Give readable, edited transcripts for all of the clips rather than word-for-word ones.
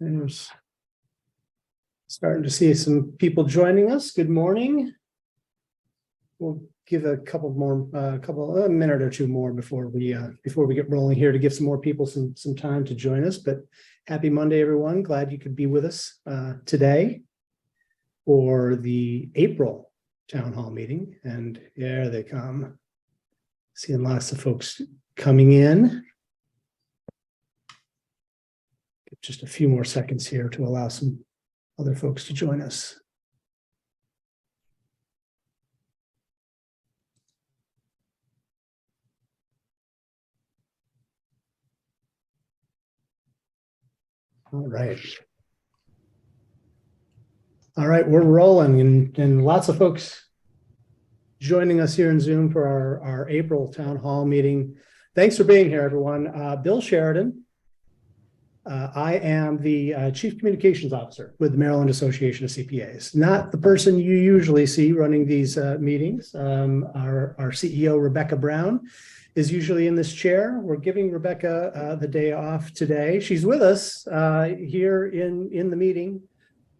There's starting to see some people joining us. Good morning. We'll give a minute or two more before we get rolling here to give some more people some time to join us. But happy Monday, everyone. Glad you could be with us today for the April Town Hall meeting. And there they come. Seeing lots of folks coming in. Just a few more seconds here to allow some other folks to join us. All right. All right, we're rolling and lots of folks joining us here in Zoom for our April Town Hall meeting. Thanks for being here, everyone. Bill Sheridan. I am the Chief Communications Officer with the Maryland Association of CPAs, not the person you usually see running these meetings. Our CEO, Rebecca Brown, is usually in this chair. We're giving Rebecca the day off today. She's with us here in the meeting,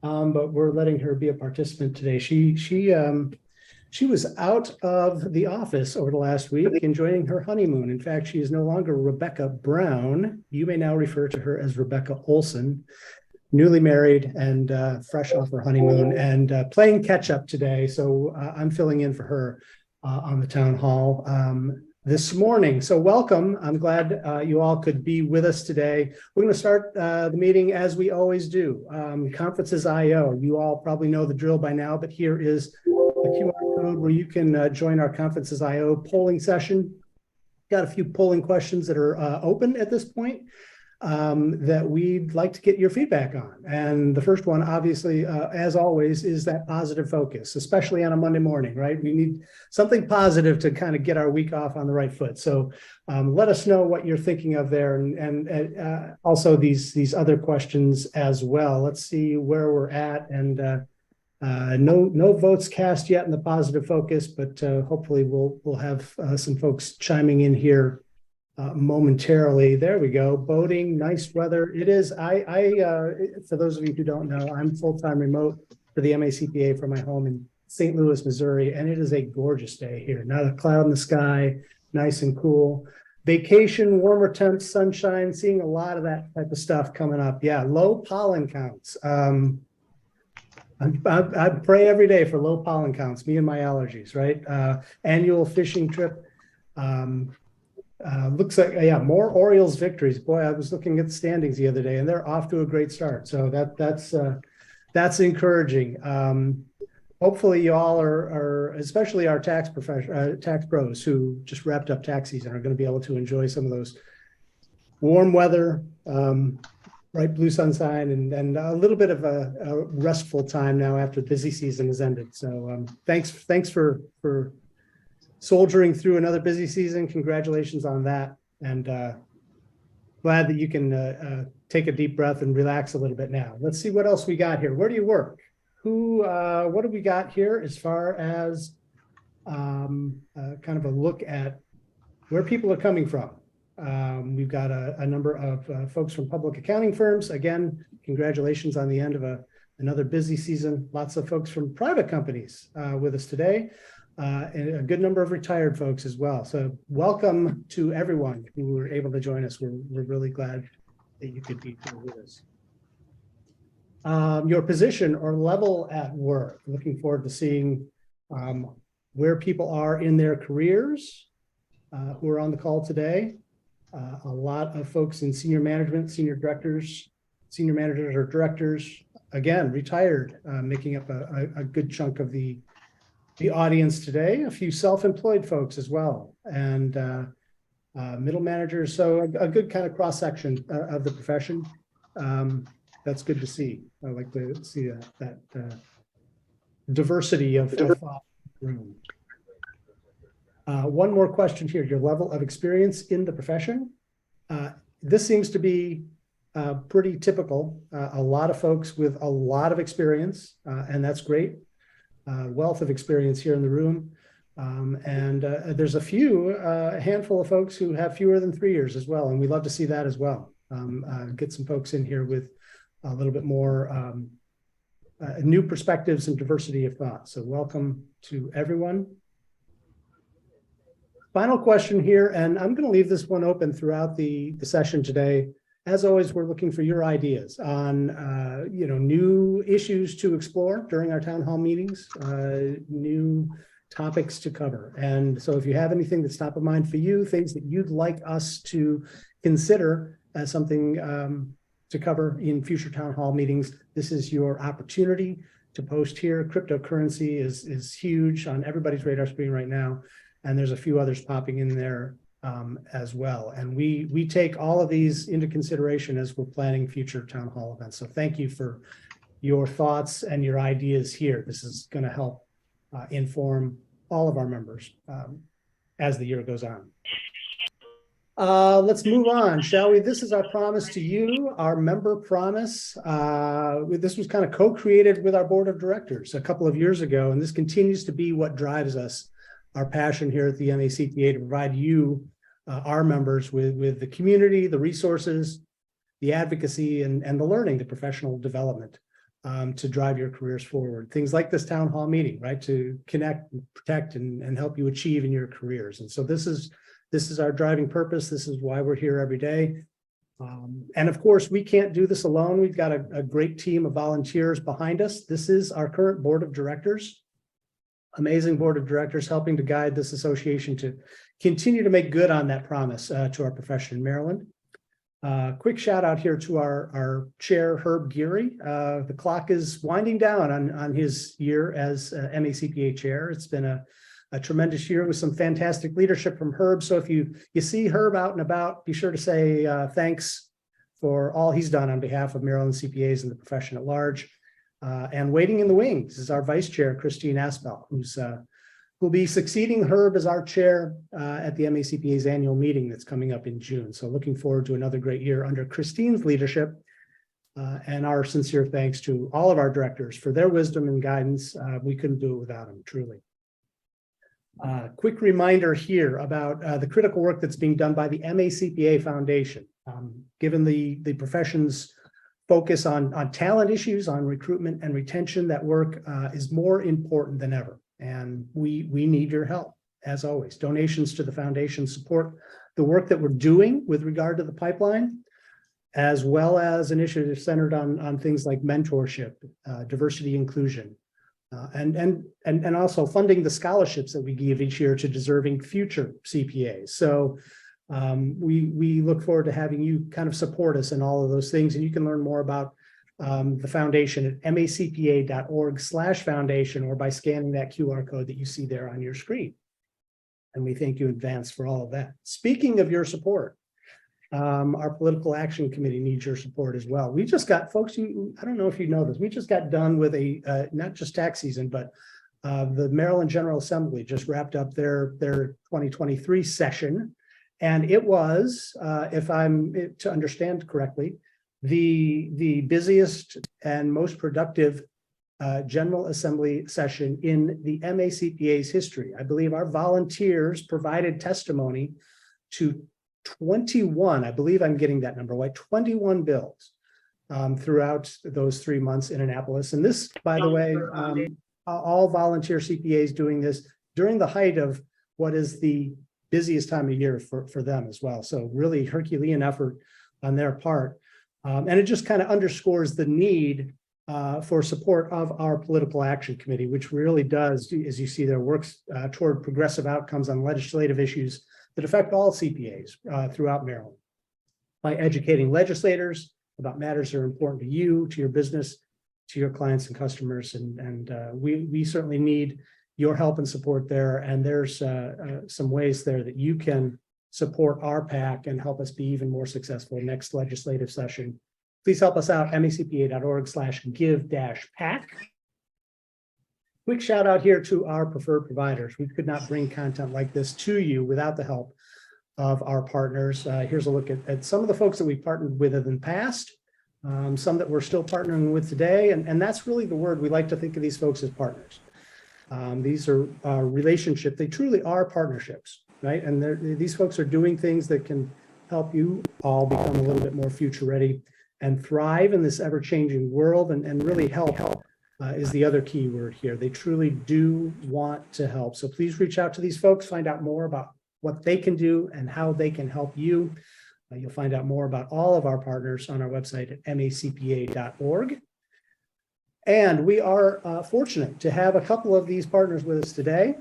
but we're letting her be a participant today. She was out of the office over the last week enjoying her honeymoon. In fact, she is no longer Rebecca Brown. You may now refer to her as Rebecca Olson, newly married and fresh off her honeymoon and playing catch up today. So I'm filling in for her on the Town Hall this morning. So welcome. I'm glad you all could be with us today. We're going to start the meeting as we always do. Conferences IO. You all probably know the drill by now, but here is a QR code where you can join our Conferences IO polling session. Got a few polling questions that are open at this point that we'd like to get your feedback on. And the first one, obviously, as always, is that positive focus, especially on a Monday morning, right? We need something positive to kind of get our week off on the right foot. So let us know what you're thinking of there and also these other questions as well. Let's see where we're at and no votes cast yet in the positive focus, but hopefully we'll have some folks chiming in here momentarily. There we go. Boating, nice weather. It is. For those of you who don't know, I'm full-time remote for the MACPA from my home in St. Louis, Missouri, and it is a gorgeous day here. Not a cloud in the sky, nice and cool. Vacation, warmer temps, sunshine, seeing a lot of that type of stuff coming up. Yeah, low pollen counts. I pray every day for low pollen counts, me and my allergies, right? Annual fishing trip. Looks like, yeah, more Orioles victories. Boy, I was looking at the standings the other day and they're off to a great start. So that's encouraging. Hopefully you all are especially our tax pros who just wrapped up tax season are going to be able to enjoy some of those warm weather, bright blue sunshine and a little bit of a restful time now after the busy season has ended. So thanks for soldiering through another busy season. Congratulations on that. And glad that you can take a deep breath and relax a little bit now. Let's see what else we got here. Where do you work? What do we got here as far as kind of a look at where people are coming from? We've got a number of folks from public accounting firms. Again, congratulations on the end of another busy season. Lots of folks from private companies with us today, and a good number of retired folks as well. So welcome to everyone who were able to join us. We're really glad that you could be here with us. Your position or level at work. Looking forward to seeing where people are in their careers who are on the call today. A lot of folks in senior management, senior managers or directors, again, retired, making up a good chunk of the audience today. A few self-employed folks as well, and middle managers. So a good kind of cross-section of the profession. That's good to see. I like to see that diversity of room. One more question here, your level of experience in the profession. This seems to be pretty typical. A lot of folks with a lot of experience, and that's great. Wealth of experience here in the room. And there's a handful of folks who have fewer than 3 years as well. And we'd love to see that as well. Get some folks in here with a little bit more new perspectives and diversity of thought. So welcome to everyone. Final question here, and I'm going to leave this one open throughout the session today. As always, we're looking for your ideas on new issues to explore during our town hall meetings, new topics to cover. And so if you have anything that's top of mind for you, things that you'd like us to consider as something to cover in future town hall meetings, this is your opportunity to post here. Cryptocurrency is huge on everybody's radar screen right now, and there's a few others popping in there as well. And we take all of these into consideration as we're planning future town hall events. So thank you for your thoughts and your ideas here. This is going to help inform all of our members as the year goes on. Let's move on, shall we? This is our promise to you, our member promise. This was kind of co-created with our board of directors a couple of years ago, and this continues to be what drives us, our passion here at the MACPA, to provide you, our members, with the community, the resources, the advocacy, and the learning, the professional development to drive your careers forward. Things like this town hall meeting, right, to connect, and protect, and help you achieve in your careers. And so this is our driving purpose. This is why we're here every day. And of course, we can't do this alone. We've got a great team of volunteers behind us. This is our current board of directors. Amazing board of directors helping to guide this association to continue to make good on that promise to our profession in Maryland. Quick shout out here to our chair, Herb Geary. The clock is winding down on his year as MACPA chair. It's been a tremendous year with some fantastic leadership from Herb. So if you see Herb out and about, be sure to say thanks for all he's done on behalf of Maryland CPAs and the profession at large. And waiting in the wings is our vice chair, Christine Aspel, who'll be succeeding Herb as our chair at the MACPA's annual meeting that's coming up in June. So looking forward to another great year under Christine's leadership. And our sincere thanks to all of our directors for their wisdom and guidance. We couldn't do it without them, truly. Quick reminder here about the critical work that's being done by the MACPA Foundation. Given the profession's focus on talent issues, on recruitment and retention, that work is more important than ever. And we need your help, as always. Donations to the foundation support the work that we're doing with regard to the pipeline, as well as initiatives centered on things like mentorship, diversity, inclusion, and also funding the scholarships that we give each year to deserving future CPAs. So we look forward to having you kind of support us in all of those things. And you can learn more about the foundation at macpa.org/foundation, or by scanning that QR code that you see there on your screen. And we thank you in advance for all of that. Speaking of your support, our political action committee needs your support as well. We just got, folks, I don't know if you know this, we just got done with not just tax season, but the Maryland General Assembly just wrapped up their 2023 session. And it was, if I'm to understand correctly, the busiest and most productive General Assembly session in the MACPA's history. I believe our volunteers provided testimony to 21, I believe I'm getting that number right, 21 bills throughout those 3 months in Annapolis. And this, by the way, all volunteer CPAs doing this during the height of what is the busiest time of year for them as well. So really Herculean effort on their part. And it just kind of underscores the need for support of our political action committee, which really does, as you see there, works toward progressive outcomes on legislative issues that affect all CPAs throughout Maryland by educating legislators about matters that are important to you, to your business, to your clients and customers. And we certainly need your help and support there. And there's some ways there that you can support our PAC and help us be even more successful next legislative session. Please help us out, macpa.org/give-PAC. Quick shout out here to our preferred providers. We could not bring content like this to you without the help of our partners. Here's a look at some of the folks that we partnered with in the past, some that we're still partnering with today. And that's really the word. We like to think of these folks as partners. These are relationship. They truly are partnerships, right? And these folks are doing things that can help you all become a little bit more future ready and thrive in this ever-changing world and really help is the other key word here. They truly do want to help. So please reach out to these folks, find out more about what they can do and how they can help you. You'll find out more about all of our partners on our website at macpa.org. And we are fortunate to have a couple of these partners with us today.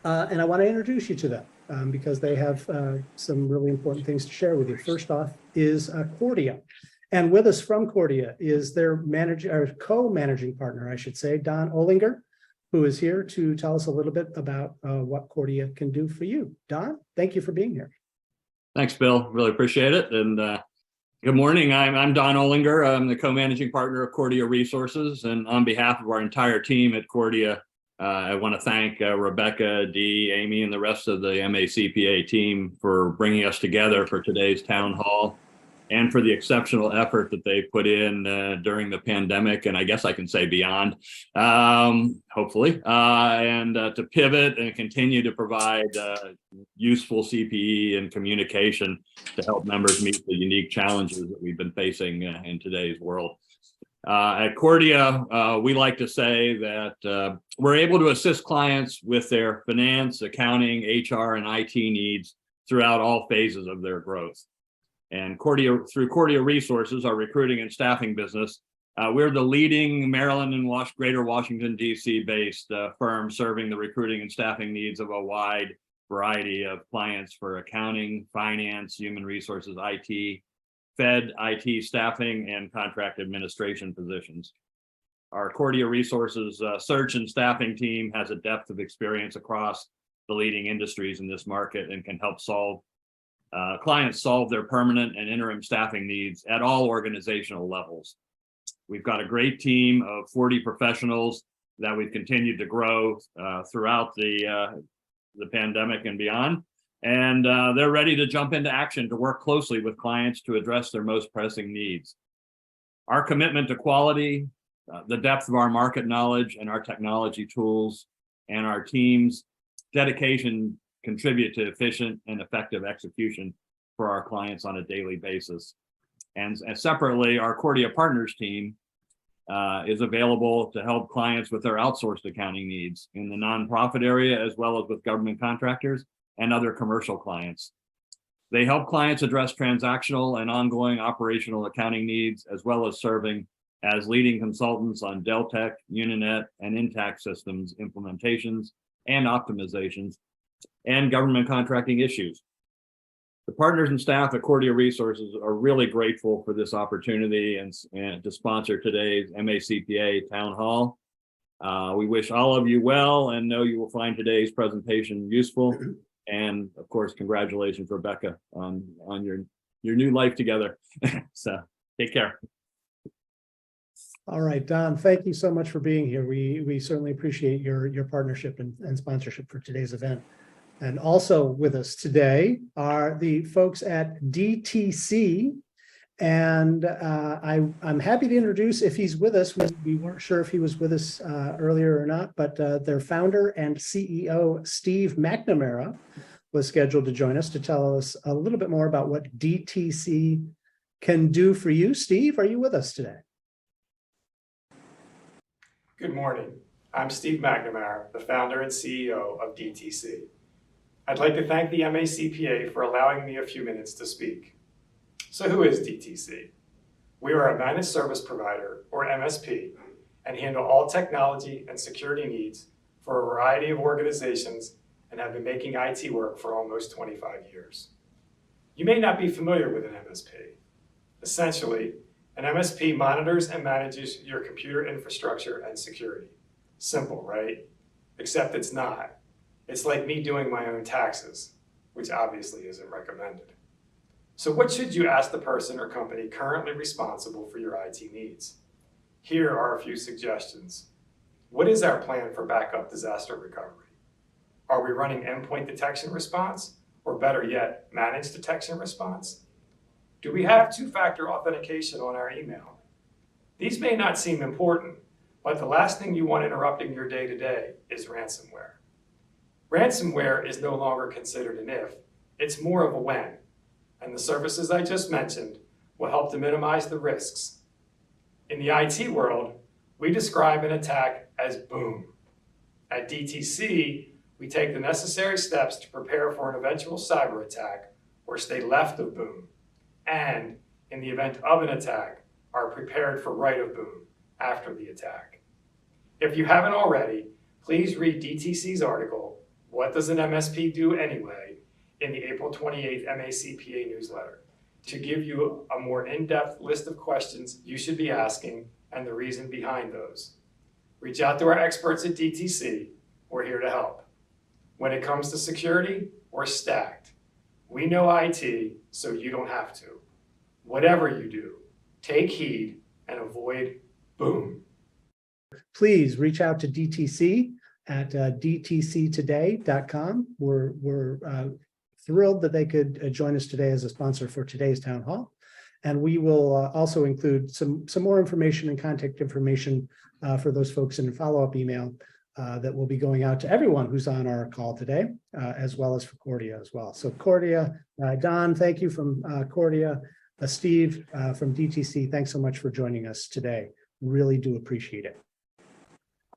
And I want to introduce you to them because they have some really important things to share with you. First off is Cordia. And with us from Cordia is their co-managing partner, I should say, Don Olinger, who is here to tell us a little bit about what Cordia can do for you. Don, thank you for being here. Thanks, Bill. Really appreciate it. And good morning. I'm Don Olinger. I'm the co-managing partner of Cordia Resources. And on behalf of our entire team at Cordia, I want to thank Rebecca, Dee, Amy, and the rest of the MACPA team for bringing us together for today's town hall and for the exceptional effort that they put in during the pandemic, and I guess I can say beyond, hopefully, and to pivot and continue to provide useful CPE and communication to help members meet the unique challenges that we've been facing in today's world. At Cordia, we like to say that we're able to assist clients with their finance, accounting, HR, and IT needs throughout all phases of their growth. And through Cordia Resources, our recruiting and staffing business, we're the leading Maryland and Greater Washington, D.C. based firm serving the recruiting and staffing needs of a wide variety of clients for accounting, finance, human resources, IT, Fed, IT staffing, and contract administration positions. Our Cordia Resources search and staffing team has a depth of experience across the leading industries in this market and can help clients solve their permanent and interim staffing needs at all organizational levels. We've got a great team of 40 professionals that we've continued to grow throughout the pandemic and beyond. And they're ready to jump into action to work closely with clients to address their most pressing needs. Our commitment to quality, the depth of our market knowledge and our technology tools, and our team's dedication contribute to efficient and effective execution for our clients on a daily basis. And separately, our Cordia Partners team is available to help clients with their outsourced accounting needs in the nonprofit area, as well as with government contractors and other commercial clients. They help clients address transactional and ongoing operational accounting needs, as well as serving as leading consultants on Deltek, Uninet, and Intact systems implementations and optimizations, and government contracting issues. The partners and staff at Cordia Resources are really grateful for this opportunity and to sponsor today's MACPA Town Hall. We wish all of you well and know you will find today's presentation useful. And of course, congratulations, Rebecca, on your new life together. So take care. All right, Don, thank you so much for being here. We certainly appreciate your partnership and sponsorship for today's event. And also with us today are the folks at DTC. And I'm happy to introduce, if he's with us, we weren't sure if he was with us earlier or not, but their founder and CEO, Steve McNamara, was scheduled to join us to tell us a little bit more about what DTC can do for you. Steve, are you with us today? Good morning. I'm Steve McNamara, the founder and CEO of DTC. I'd like to thank the MACPA for allowing me a few minutes to speak. So who is DTC? We are a managed service provider, or MSP, and handle all technology and security needs for a variety of organizations and have been making IT work for almost 25 years. You may not be familiar with an MSP. Essentially, an MSP monitors and manages your computer infrastructure and security. Simple, right? Except it's not. It's like me doing my own taxes, which obviously isn't recommended. So what should you ask the person or company currently responsible for your IT needs? Here are a few suggestions. What is our plan for backup disaster recovery? Are we running endpoint detection response, or better yet, managed detection response? Do we have two-factor authentication on our email? These may not seem important, but the last thing you want interrupting your day-to-day is ransomware. Ransomware is no longer considered an if, it's more of a when. And the services I just mentioned will help to minimize the risks. In the IT world, we describe an attack as boom. At DTC, we take the necessary steps to prepare for an eventual cyber attack or stay left of boom. And in the event of an attack, are prepared for right of boom after the attack. If you haven't already, please read DTC's article, What Does an MSP Do Anyway?, in the April 28th MACPA newsletter to give you a more in-depth list of questions you should be asking and the reason behind those. Reach out to our experts at DTC. We're here to help. When it comes to security, we're stacked. We know IT, so you don't have to. Whatever you do, take heed and avoid boom. Please reach out to DTC at dtctoday.com. We're thrilled that they could join us today as a sponsor for today's town hall. And we will also include some more information and contact information for those folks in a follow-up email that will be going out to everyone who's on our call today, as well as for Cordia as well. So Cordia, Don, thank you from Cordia. Steve from DTC, thanks so much for joining us today. Really do appreciate it.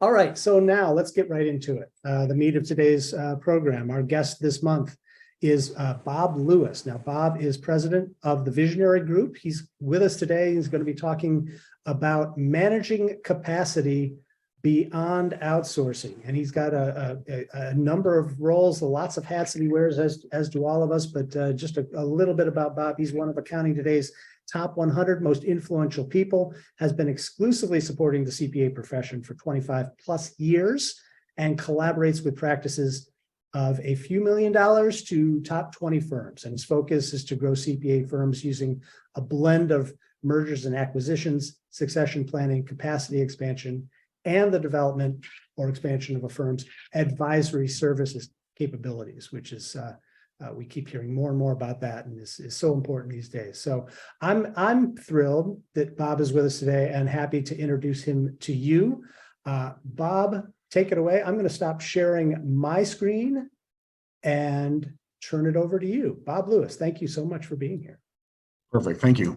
All right, so now let's get right into it. The meat of today's program. Our guest this month is Bob Lewis. Now, Bob is president of the Visionary Group. He's with us today. He's going to be talking about managing capacity beyond outsourcing. And he's got a number of roles, lots of hats that he wears, as do all of us. But just a little bit about Bob. He's one of Accounting Today's top 100 most influential people, has been exclusively supporting the CPA profession for 25 plus years, and collaborates with practices of a few $1 million to top 20 firms. And his focus is to grow CPA firms using a blend of mergers and acquisitions, succession planning, capacity expansion, and the development or expansion of a firm's advisory services capabilities, which is we keep hearing more and more about that, and this is so important these days. So I'm thrilled that Bob is with us today and happy to introduce him to you. Bob, take it away. I'm going to stop sharing my screen and turn it over to you. Bob Lewis, thank you so much for being here. Perfect. Thank you.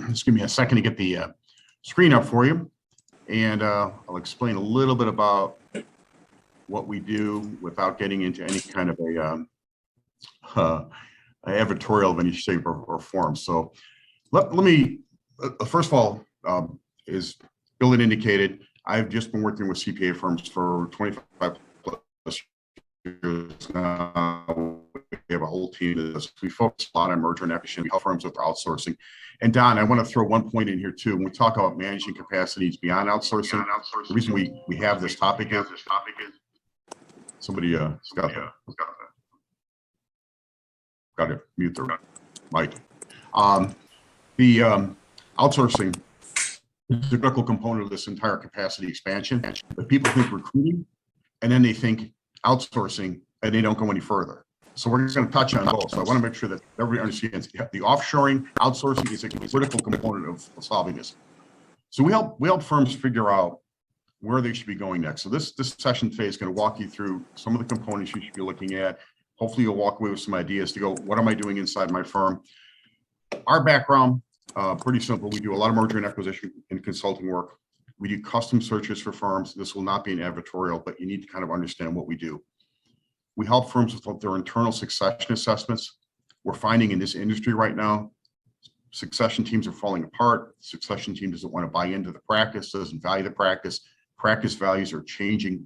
Just give me a second to get the screen up for you. And I'll explain a little bit about what we do without getting into any kind of a advertorial of any shape or form. So let me, first of all, as Bill had indicated, I've just been working with CPA firms for 25 plus years now. We have a whole team that does. We focus a lot on merger and acquisition. We help firms with outsourcing. And Don, I want to throw one point in here too. When we talk about managing capacities beyond outsourcing, the reason we have this topic is somebody got to mute their mic. The outsourcing is a critical component of this entire capacity expansion. But people think recruiting, and then they think outsourcing, and they don't go any further. So we're just going to touch on both. So I want to make sure that everybody understands the offshoring, outsourcing is a critical component of solving this. So we help firms figure out where they should be going next. So this session today is going to walk you through some of the components you should be looking at. Hopefully you'll walk away with some ideas to go, what am I doing inside my firm? Our background, pretty simple. We do a lot of merger and acquisition and consulting work. We do custom searches for firms. This will not be an advertorial, but you need to kind of understand what we do. We help firms with their internal succession assessments. We're finding in this industry right now, succession teams are falling apart. Succession team doesn't want to buy into the practice, doesn't value the practice. Practice values are changing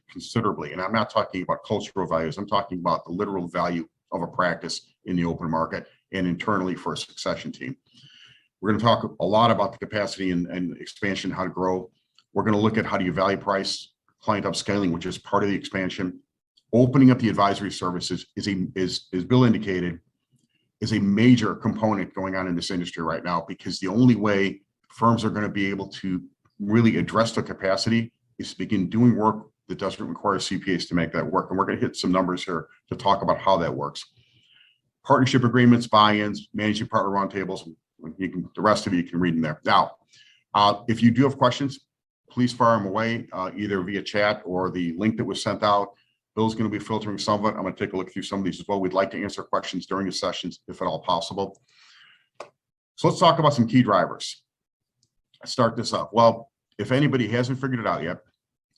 considerably. And I'm not talking about cultural values. I'm talking about the literal value of a practice in the open market and internally for a succession team. We're going to talk a lot about the capacity and expansion, how to grow. We're going to look at how do you value price, client upscaling, which is part of the expansion. Opening up the advisory services is Bill indicated, is a major component going on in this industry right now, because the only way firms are going to be able to really address the capacity is to begin doing work that doesn't require CPAs to make that work. And we're going to hit some numbers here to talk about how that works. Partnership agreements, buy-ins, managing partner roundtables. The rest of you can read in there. Now, if you do have questions, please fire them away, either via chat or the link that was sent out. Bill's going to be filtering some of it. I'm going to take a look through some of these as well. We'd like to answer questions during the sessions, if at all possible. So let's talk about some key drivers. Let's start this up. Well, if anybody hasn't figured it out yet,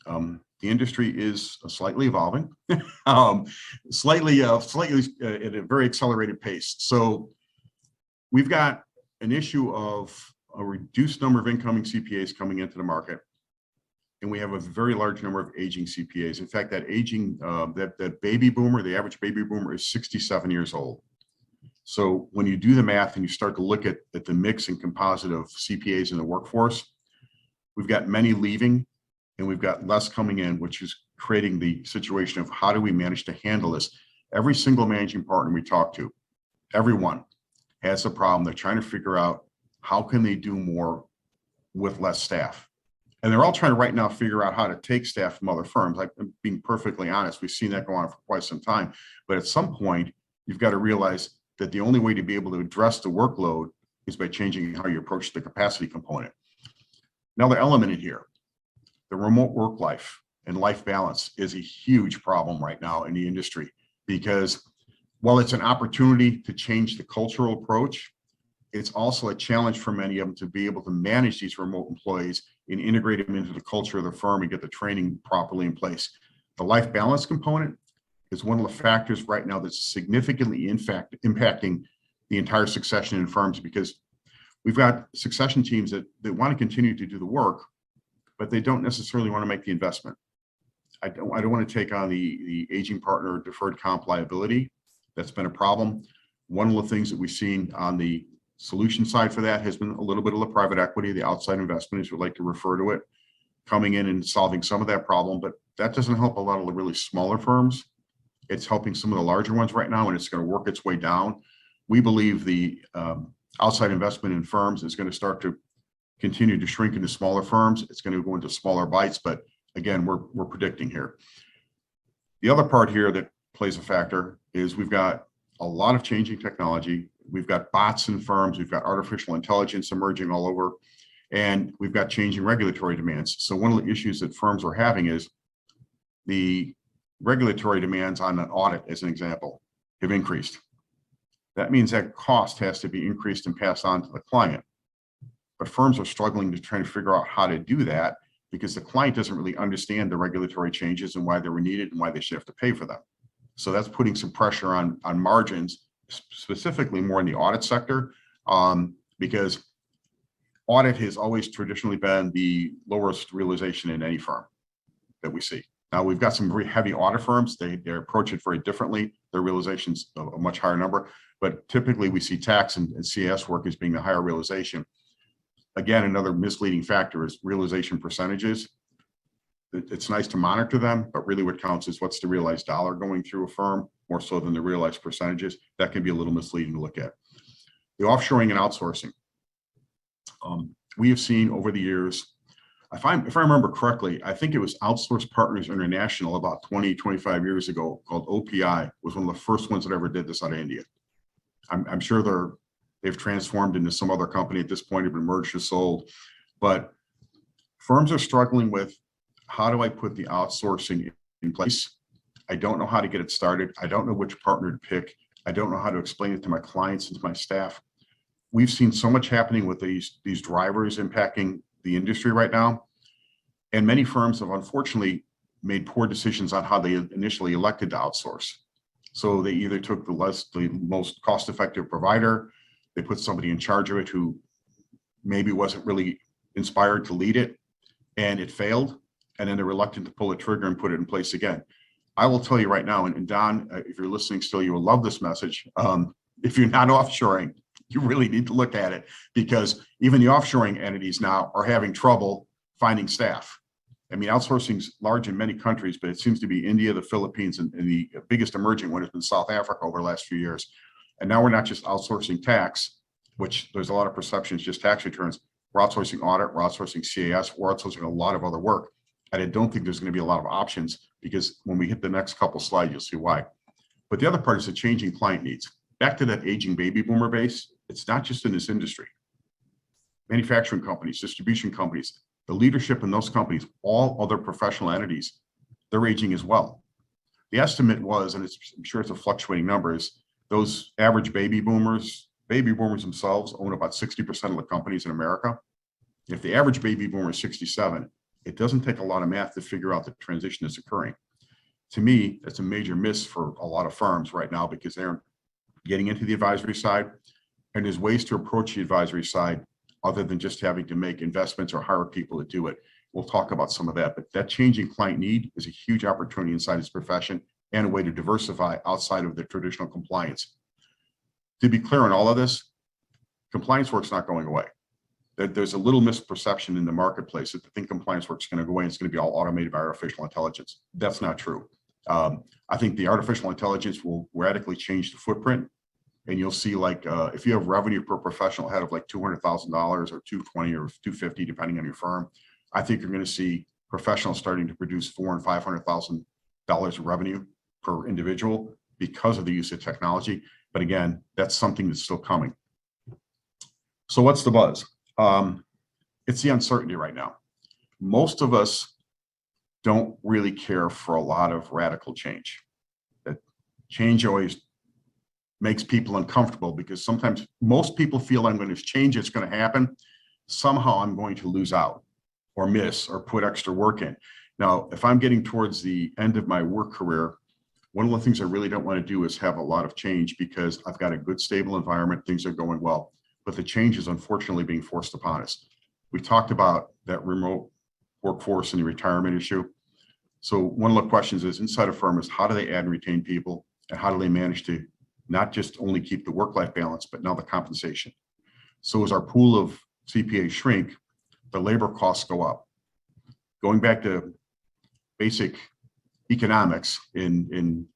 the industry is slightly evolving, slightly at a very accelerated pace. So we've got an issue of a reduced number of incoming CPAs coming into the market, and we have a very large number of aging CPAs. In fact, that aging, that baby boomer, the average baby boomer is 67 years old. So when you do the math and you start to look at the mix and composite of CPAs in the workforce, we've got many leaving and we've got less coming in, which is creating the situation of how do we manage to handle this? Every single managing partner we talk to, everyone has a problem. They're trying to figure out how can they do more with less staff. And they're all trying to right now figure out how to take staff from other firms. Like, being perfectly honest, we've seen that go on for quite some time. But at some point, you've got to realize that the only way to be able to address the workload is by changing how you approach the capacity component. Another element in here, the remote work life and life balance is a huge problem right now in the industry, because while it's an opportunity to change the cultural approach, it's also a challenge for many of them to be able to manage these remote employees and integrate them into the culture of the firm and get the training properly in place. The life balance component is one of the factors right now that's significantly impacting the entire succession in firms, because we've got succession teams that want to continue to do the work, but they don't necessarily want to make the investment. I don't want to take on the aging partner deferred comp liability. That's been a problem. One of the things that we've seen on the solution side for that has been a little bit of the private equity, the outside investment, as we like to refer to it, coming in and solving some of that problem, but that doesn't help a lot of the really smaller firms. It's helping some of the larger ones right now, and it's going to work its way down. We believe the outside investment in firms is going to start to continue to shrink into smaller firms. It's going to go into smaller bites, but again, we're predicting here. The other part here that plays a factor is we've got a lot of changing technology. We've got bots in firms. We've got artificial intelligence emerging all over, and we've got changing regulatory demands. So one of the issues that firms are having is the regulatory demands on an audit, as an example, have increased. That means that cost has to be increased and passed on to the client. But firms are struggling to try to figure out how to do that, because the client doesn't really understand the regulatory changes and why they were needed and why they should have to pay for them. So that's putting some pressure on margins, specifically more in the audit sector, because audit has always traditionally been the lowest realization in any firm that we see. Now, we've got some very heavy audit firms. They approach it very differently. Their realization's a much higher number, but typically we see tax and CS work as being the higher realization. Again, another misleading factor is realization percentages. It's nice to monitor them, but really what counts is what's the realized dollar going through a firm, more so than the realized percentages. That can be a little misleading to look at. The offshoring and outsourcing. We have seen over the years, if I remember correctly, I think it was Outsource Partners International about 20, 25 years ago, called OPI, was one of the first ones that ever did this out of India. I'm sure they've transformed into some other company at this point, have been merged or sold, but firms are struggling with, how do I put the outsourcing in place? I don't know how to get it started. I don't know which partner to pick. I don't know how to explain it to my clients and to my staff. We've seen so much happening with these drivers impacting the industry right now. And many firms have unfortunately made poor decisions on how they initially elected to outsource. So they either took the most cost-effective provider, they put somebody in charge of it who maybe wasn't really inspired to lead it, and it failed. And then they're reluctant to pull the trigger and put it in place again. I will tell you right now, and Don, if you're listening still, you will love this message. If you're not offshoring, you really need to look at it, because even the offshoring entities now are having trouble finding staff. I mean, outsourcing's large in many countries, but it seems to be India, the Philippines, and the biggest emerging one has been South Africa over the last few years. And now we're not just outsourcing tax, which there's a lot of perceptions, just tax returns. We're outsourcing audit, we're outsourcing CAS, we're outsourcing a lot of other work. And I don't think there's going to be a lot of options, because when we hit the next couple slides, you'll see why. But the other part is the changing client needs. Back to that aging baby boomer base, it's not just in this industry. Manufacturing companies, distribution companies, the leadership in those companies, all other professional entities, they're aging as well. The estimate was, and I'm sure it's a fluctuating number, is those average baby boomers baby boomers themselves own about 60% of the companies in America. If the average baby boomer is 67, it doesn't take a lot of math to figure out the transition that's occurring. To me, that's a major miss for a lot of firms right now because they're getting into the advisory side, and there's ways to approach the advisory side other than just having to make investments or hire people to do it. We'll talk about some of that, but that changing client need is a huge opportunity inside this profession and a way to diversify outside of the traditional compliance. To be clear on all of this, compliance work's not going away. There's a little misperception in the marketplace that they think compliance work is going to go away and it's going to be all automated by artificial intelligence. That's not true. I think the artificial intelligence will radically change the footprint, and you'll see like if you have revenue per professional head of like $200,000 or 220 or 250, depending on your firm, I think you're going to see professionals starting to produce $400,000 and $500,000 of revenue per individual because of the use of technology. But again, that's something that's still coming. So what's the buzz? It's the uncertainty right now. Most of us don't really care for a lot of radical change. That change always makes people uncomfortable because sometimes most people feel I'm going to change, it's going to happen. Somehow I'm going to lose out or miss or put extra work in. Now, if I'm getting towards the end of my work career, one of the things I really don't want to do is have a lot of change because I've got a good, stable environment. Things are going well. But the change is unfortunately being forced upon us. We talked about that remote workforce and the retirement issue. So one of the questions is inside a firm is how do they add and retain people, and how do they manage to not just only keep the work-life balance, but now the compensation. So as our pool of CPAs shrink, the labor costs go up. Going back to basic economics in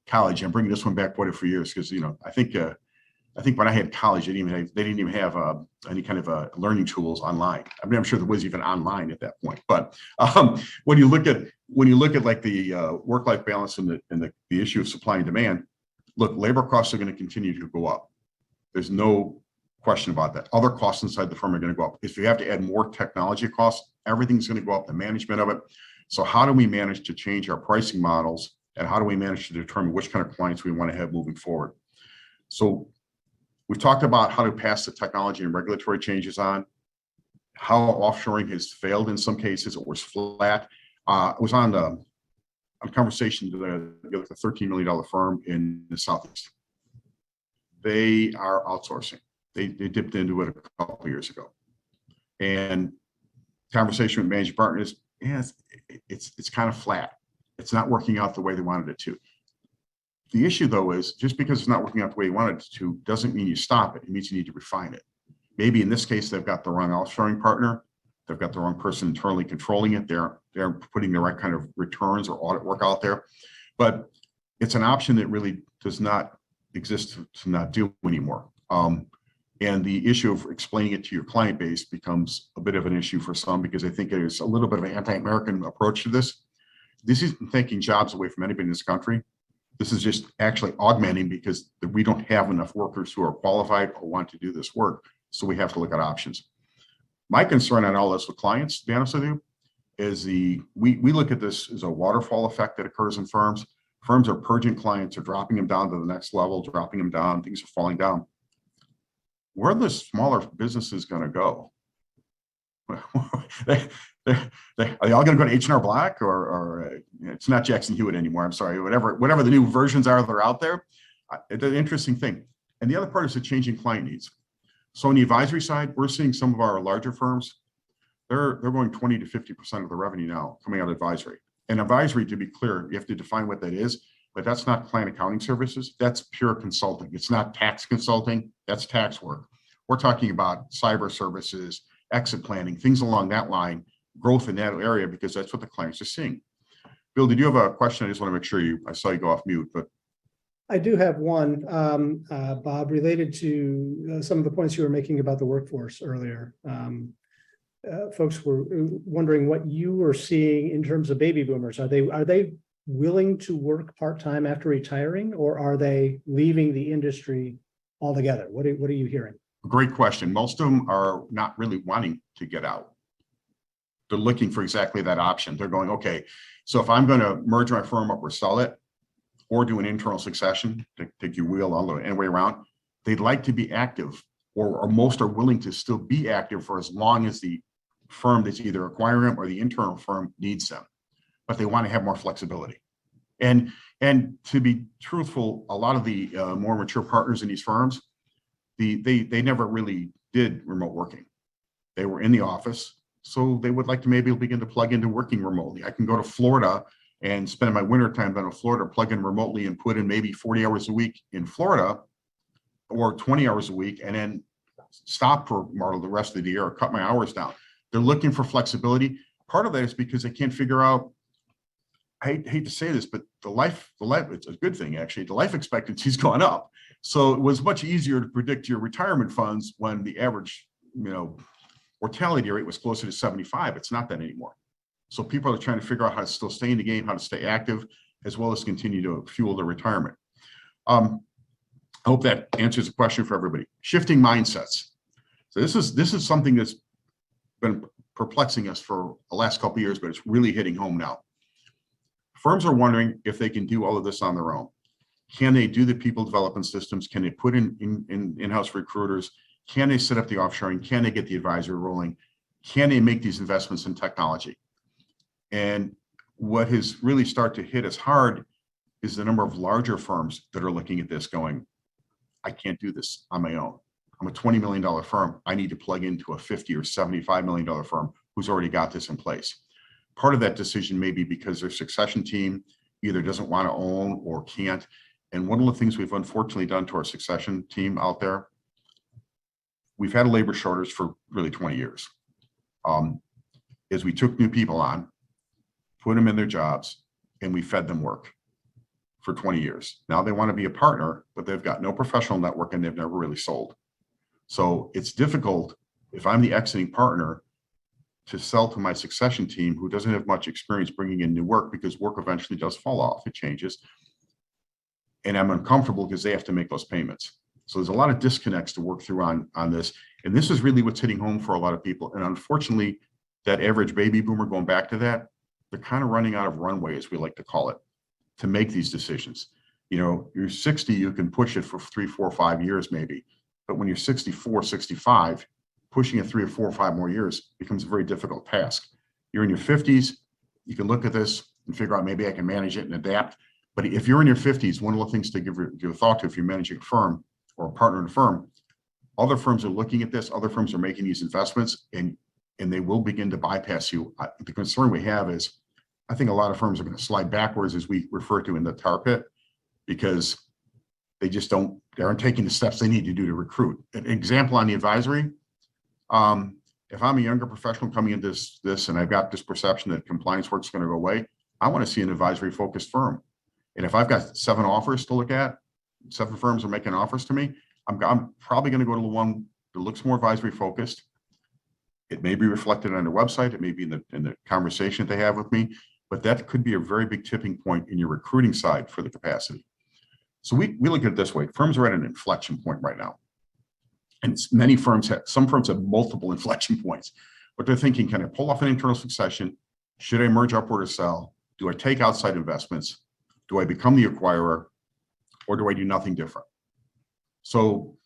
college, I'm bringing this one back quite a few years because I think when I had college, they didn't even have any kind of learning tools online. I mean, I'm sure there was even online at that point. But when you look at like the work-life balance and the issue of supply and demand, look, labor costs are going to continue to go up. There's no question about that. Other costs inside the firm are going to go up. If you have to add more technology costs, everything's going to go up, the management of it. So how do we manage to change our pricing models, and how do we manage to determine which kind of clients we want to have moving forward? So we've talked about how to pass the technology and regulatory changes on, how offshoring has failed in some cases, it was flat. I was on a conversation with a $13 million firm in the Southeast. They are outsourcing. They dipped into it a couple of years ago. And conversation with managing partners, it's kind of flat. It's not working out the way they wanted it to. The issue, though, is just because it's not working out the way you wanted it to doesn't mean you stop it. It means you need to refine it. Maybe in this case, they've got the wrong offshoring partner. They've got the wrong person internally controlling it. They're putting the right kind of returns or audit work out there. But it's an option that really does not exist to not do anymore. And the issue of explaining it to your client base becomes a bit of an issue for some because I think there's a little bit of an anti-American approach to this. This isn't taking jobs away from anybody in this country. This is just actually augmenting because we don't have enough workers who are qualified or want to do this work. So we have to look at options. My concern on all this with clients, to be honest with you, is we look at this as a waterfall effect that occurs in firms. Firms are purging clients or dropping them down to the next level, dropping them down, things are falling down. Where are the smaller businesses going to go? Are they all going to go to H&R Block or it's not Jackson Hewitt anymore? I'm sorry, whatever the new versions are that are out there. It's an interesting thing. And the other part is the changing client needs. So on the advisory side, we're seeing some of our larger firms, they're going 20 to 50% of the revenue now coming out of advisory. And advisory, to be clear, you have to define what that is, but that's not client accounting services. That's pure consulting. It's not tax consulting. That's tax work. We're talking about cyber services, exit planning, things along that line, growth in that area, because that's what the clients are seeing. Bill, did you have a question? I just want to make sure I saw you go off mute, but. I do have one, Bob, related to some of the points you were making about the workforce earlier. Folks were wondering what you were seeing in terms of baby boomers. Are they willing to work part-time after retiring, or are they leaving the industry altogether? What are you hearing? Great question. Most of them are not really wanting to get out. They're looking for exactly that option. They're going, okay, so if I'm going to merge my firm up or sell it, or do an internal succession, take your wheel all the way around, they'd like to be active, or most are willing to still be active for as long as the firm that's either acquiring them or the internal firm needs them, but they want to have more flexibility. And to be truthful, a lot of the more mature partners in these firms, they never really did remote working. They were in the office, so they would like to maybe begin to plug into working remotely. I can go to Florida and spend my winter time down in Florida, plug in remotely and put in maybe 40 hours a week in Florida or 20 hours a week, and then stop for the rest of the year or cut my hours down. They're looking for flexibility. Part of that is because they can't figure out, I hate to say this, but the life, it's a good thing actually, the life expectancy's gone up. So it was much easier to predict your retirement funds when the average, mortality rate was closer to 75. It's not that anymore. So people are trying to figure out how to still stay in the game, how to stay active, as well as continue to fuel their retirement. I hope that answers the question for everybody. Shifting mindsets. So this is something that's been perplexing us for the last couple of years, but it's really hitting home now. Firms are wondering if they can do all of this on their own. Can they do the people development systems? Can they put in-house recruiters? Can they set up the offshoring? Can they get the advisory rolling? Can they make these investments in technology? And what has really started to hit us hard is the number of larger firms that are looking at this going, I can't do this on my own. I'm a $20 million firm. I need to plug into a $50 or $75 million firm who's already got this in place. Part of that decision may be because their succession team either doesn't want to own or can't. And one of the things we've unfortunately done to our succession team out there, we've had a labor shortage for really 20 years. As we took new people on, put them in their jobs, and we fed them work for 20 years. Now they want to be a partner, but they've got no professional network and they've never really sold. So it's difficult if I'm the exiting partner to sell to my succession team who doesn't have much experience bringing in new work, because work eventually does fall off, it changes. And I'm uncomfortable because they have to make those payments. So there's a lot of disconnects to work through on this. And this is really what's hitting home for a lot of people. And unfortunately, that average baby boomer, going back to that, they're kind of running out of runway, as we like to call it, to make these decisions. You're 60, you can push it for 3, 4, 5 years maybe. But when you're 64, 65, pushing it 3 or 4 or 5 more years becomes a very difficult task. You're in your 50s, you can look at this and figure out maybe I can manage it and adapt. But if you're in your 50s, one of the things to give a thought to if you're managing a firm or a partner in a firm, other firms are looking at this, other firms are making these investments, and they will begin to bypass you. The concern we have is, I think a lot of firms are going to slide backwards, as we refer to in the tar pit, because they aren't taking the steps they need to do to recruit. An example on the advisory, if I'm a younger professional coming into this and I've got this perception that compliance work is going to go away, I want to see an advisory focused firm. And if I've got 7 offers to look at, 7 firms are making offers to me, I'm probably going to go to the one that looks more advisory focused. It may be reflected on their website. It may be in the conversation that they have with me, but that could be a very big tipping point in your recruiting side for the capacity. So we look at it this way. Firms are at an inflection point right now. And some firms have multiple inflection points, but they're thinking, can I pull off an internal succession? Should I merge upward or sell? Do I take outside investments? Do I become the acquirer, or do I do nothing different? So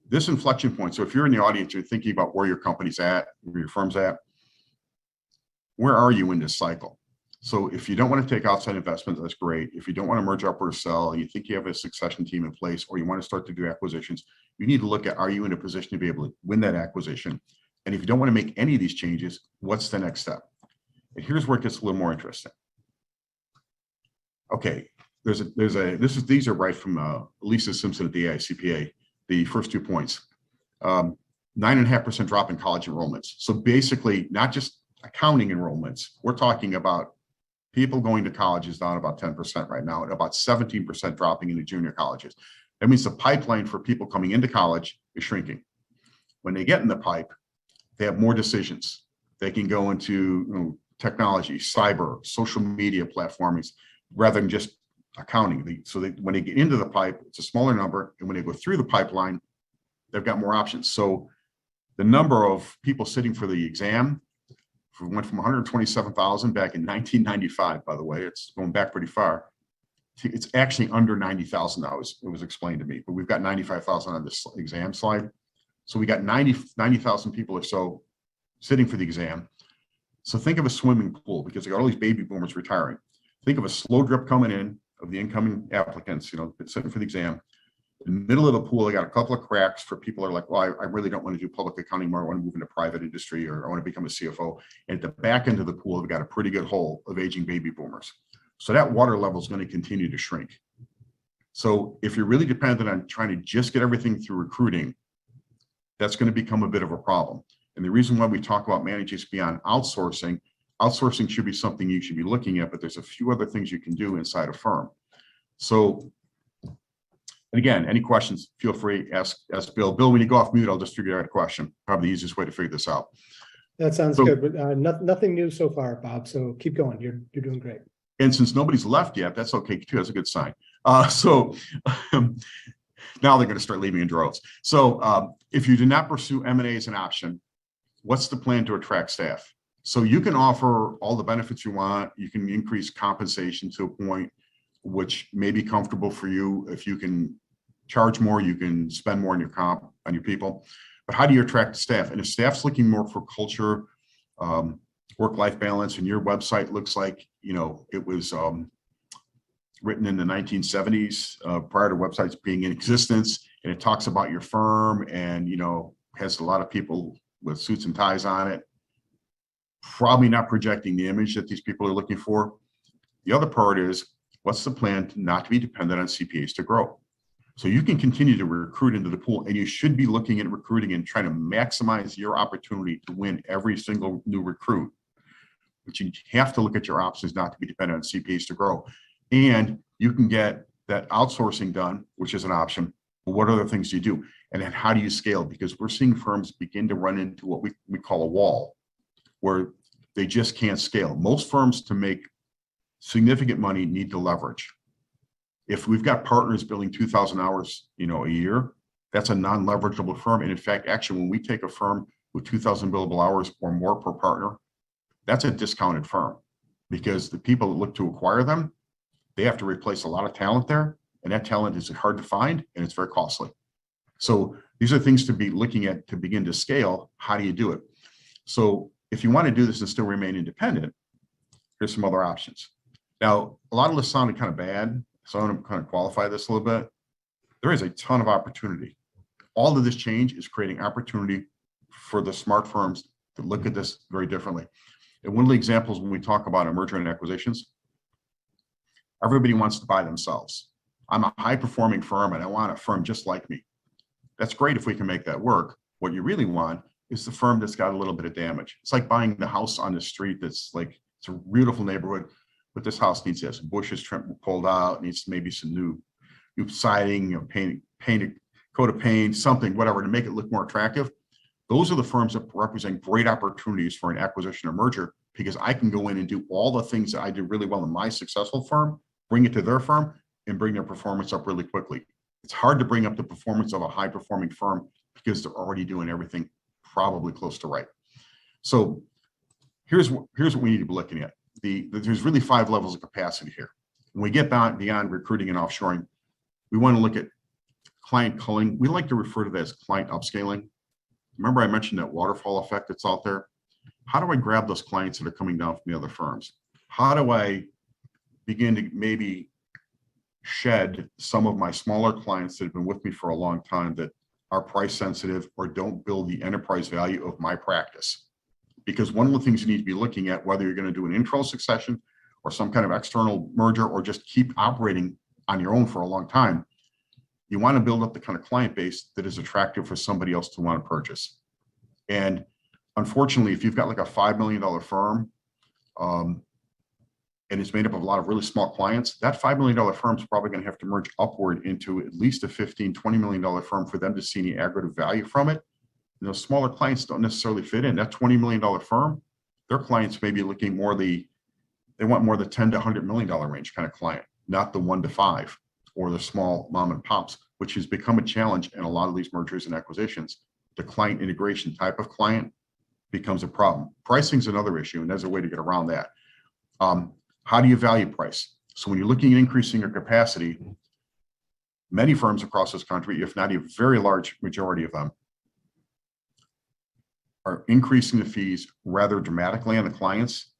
this inflection point, so if you're in the audience, you're thinking about where your company's at, where your firm's at, where are you in this cycle? So if you don't want to take outside investments, that's great. If you don't want to merge up or sell, you think you have a succession team in place, or you want to start to do acquisitions, you need to look at, are you in a position to be able to win that acquisition? And if you don't want to make any of these changes, what's the next step? And here's where it gets a little more interesting. Okay, these are right from Lisa Simpson at the AICPA, the first 2 points. 9.5% drop in college enrollments. So basically, not just accounting enrollments, we're talking about people going to college is down about 10% right now, and about 17% dropping into junior colleges. That means the pipeline for people coming into college is shrinking. When they get in the pipe, they have more decisions. They can go into technology, cyber, social media platforming, rather than just accounting. When they get into the pipe, it's a smaller number, and when they go through the pipeline, they've got more options. So the number of people sitting for the exam went from 127,000 back in 1995, by the way, it's going back pretty far, it's actually under 90,000 now, it was explained to me, but we've got 95,000 on this exam slide. So we got 90,000 people or so sitting for the exam. So think of a swimming pool, because they got all these baby boomers retiring. Think of a slow drip coming in of the incoming applicants, sitting for the exam. In the middle of the pool, I got a couple of cracks for people who are like, well, I really don't want to do public accounting more. I want to move into private industry, or I want to become a CFO. And at the back end of the pool, we've got a pretty good hole of aging baby boomers. So that water level is going to continue to shrink. So if you're really dependent on trying to just get everything through recruiting, that's going to become a bit of a problem. And the reason why we talk about managing beyond outsourcing should be something you should be looking at, but there's a few other things you can do inside a firm. So, and again, any questions, feel free, ask Bill. Bill, when you go off mute, I'll just figure out a question. Probably the easiest way to figure this out. That sounds good, but nothing new so far, Bob. So keep going. You're doing great. And since nobody's left yet, that's okay too. That's a good sign. So now they're going to start leaving in droves. So if you do not pursue M&A as an option, what's the plan to attract staff? So you can offer all the benefits you want. You can increase compensation to a point which may be comfortable for you. If you can charge more, you can spend more on your comp, on your people. But how do you attract staff? And if staff's looking more for culture, work-life balance, and your website looks like, it was written in the 1970s, prior to websites being in existence, and it talks about your firm and, has a lot of people with suits and ties on it, probably not projecting the image that these people are looking for. The other part is, what's the plan not to be dependent on CPAs to grow? So you can continue to recruit into the pool, and you should be looking at recruiting and trying to maximize your opportunity to win every single new recruit. But you have to look at your options not to be dependent on CPAs to grow. And you can get that outsourcing done, which is an option. But what other things do you do? And then how do you scale? Because we're seeing firms begin to run into what we call a wall, where they just can't scale. Most firms, to make significant money, need to leverage. If we've got partners billing 2,000 hours, a year, that's a non-leverageable firm. And in fact, actually, when we take a firm with 2,000 billable hours or more per partner, that's a discounted firm, because the people that look to acquire them, they have to replace a lot of talent there, and that talent is hard to find and it's very costly. So these are things to be looking at to begin to scale. How do you do it? So if you want to do this and still remain independent, here's some other options. Now, a lot of this sounded kind of bad, so I want to kind of qualify this a little bit. There is a ton of opportunity. All of this change is creating opportunity for the smart firms to look at this very differently. And one of the examples when we talk about a merger and acquisitions, everybody wants to buy themselves. I'm a high-performing firm and I want a firm just like me. That's great if we can make that work. What you really want is the firm that's got a little bit of damage. It's like buying the house on the street that's like, it's a beautiful neighborhood, but this house needs to have some bushes pulled out, needs maybe some new siding, painted coat of paint, something, whatever, to make it look more attractive. Those are the firms that represent great opportunities for an acquisition or merger, because I can go in and do all the things that I do really well in my successful firm, bring it to their firm, and bring their performance up really quickly. It's hard to bring up the performance of a high-performing firm because they're already doing everything probably close to right. So here's what we need to be looking at. There's really 5 levels of capacity here. When we get beyond recruiting and offshoring, we want to look at client culling. We like to refer to that as client upscaling. Remember I mentioned that waterfall effect that's out there? How do I grab those clients that are coming down from the other firms? How do I begin to maybe shed some of my smaller clients that have been with me for a long time that are price sensitive or don't build the enterprise value of my practice? Because one of the things you need to be looking at, whether you're going to do an internal succession or some kind of external merger or just keep operating on your own for a long time, you want to build up the kind of client base that is attractive for somebody else to want to purchase. And unfortunately, if you've got like a $5 million firm and it's made up of a lot of really small clients, that $5 million firm is probably going to have to merge upward into at least a $15, $20 million firm for them to see any aggregate value from it. And those smaller clients don't necessarily fit in. That $20 million firm, their clients may be looking more they want more the 10 to $100 million range kind of client, not the 1 to 5 or the small mom and pops, which has become a challenge in a lot of these mergers and acquisitions. The client integration type of client becomes a problem. Pricing is another issue, and there's a way to get around that. How do you value price? So when you're looking at increasing your capacity, many firms across this country, if not a very large majority of them, are increasing the fees rather dramatically on the clients,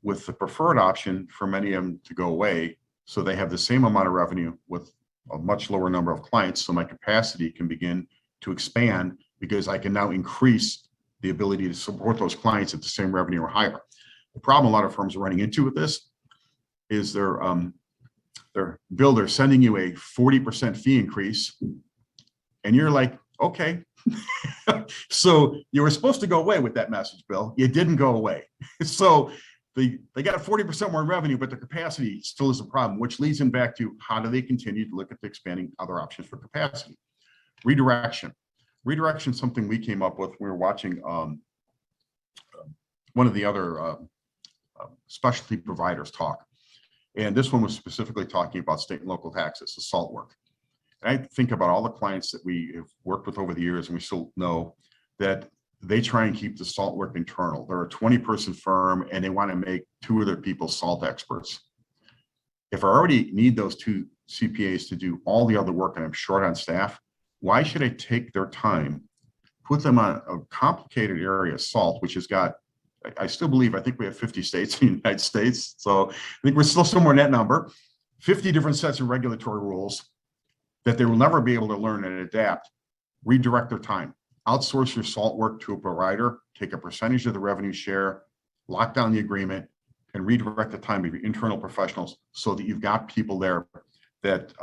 with the preferred option for many of them to go away, so they have the same amount of revenue with a much lower number of clients, so my capacity can begin to expand because I can now increase the ability to support those clients at the same revenue or higher. The problem a lot of firms are running into with this is they're sending you a 40% fee increase, and you're like, okay. So you were supposed to go away with that message, Bill. You didn't go away. So they got a 40% more revenue, but the capacity still is a problem, which leads them back to how do they continue to look at the expanding other options for capacity. Redirection. Redirection is something we came up with. We were watching one of the other specialty providers talk. And this one was specifically talking about state and local taxes, the SALT work. And I think about all the clients that we have worked with over the years, and we still know that they try and keep the SALT work internal. They're a 20-person firm, and they want to make 2 of their people SALT experts. If I already need those 2 CPAs to do all the other work and I'm short on staff, why should I take their time, put them on a complicated area, SALT, which has got, I still believe, I think we have 50 states in the United States. So I think we're still somewhere in that number, 50 different sets of regulatory rules that they will never be able to learn and adapt. Redirect their time, outsource your SALT work to a provider, take a percentage of the revenue share, lock down the agreement, and redirect the time of your internal professionals so that you've got people there that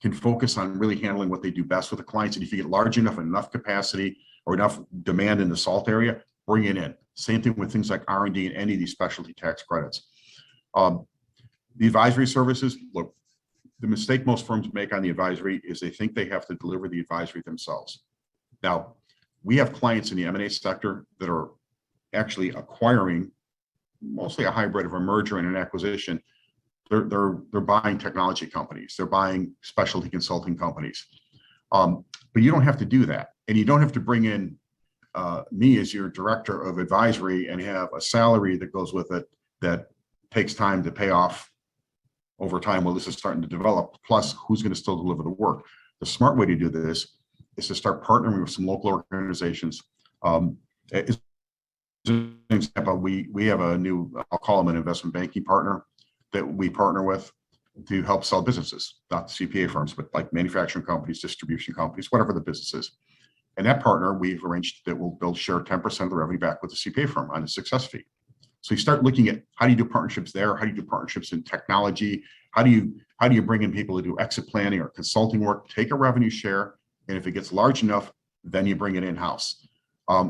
can focus on really handling what they do best with the clients. And if you get large enough capacity or enough demand in the SALT area, bring it in. Same thing with things like R&D and any of these specialty tax credits. The advisory services, look, the mistake most firms make on the advisory is they think they have to deliver the advisory themselves. Now, we have clients in the M&A sector that are actually acquiring mostly a hybrid of a merger and an acquisition. They're buying technology companies. They're buying specialty consulting companies. But you don't have to do that. And you don't have to bring in me as your director of advisory and have a salary that goes with it that takes time to pay off over time while this is starting to develop, plus who's going to still deliver the work. The smart way to do this is to start partnering with some local organizations. As an example, we have a new, I'll call them an investment banking partner that we partner with to help sell businesses, not CPA firms, but like manufacturing companies, distribution companies, whatever the business is. And that partner, we've arranged that they'll share 10% of the revenue back with the CPA firm on a success fee. So you start looking at how do you do partnerships there? How do you do partnerships in technology? How do you bring in people to do exit planning or consulting work? Take a revenue share, and if it gets large enough, then you bring it in-house.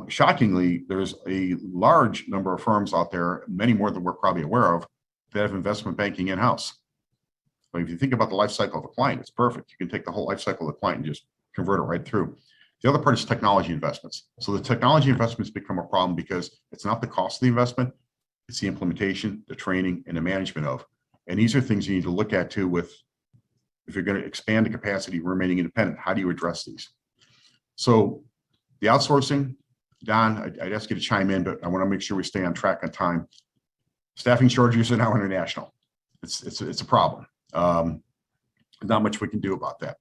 Shockingly, there's a large number of firms out there, many more than we're probably aware of, that have investment banking in-house. But if you think about the life cycle of a client, it's perfect. You can take the whole life cycle of the client and just convert it right through. The other part is technology investments. So the technology investments become a problem because it's not the cost of the investment, it's the implementation, the training, and the management of. And these are things you need to look at too with, if you're going to expand the capacity remaining independent, how do you address these? So the outsourcing, Don, I'd ask you to chime in, but I want to make sure we stay on track on time. Staffing shortages are now international. It's a problem. Not much we can do about that.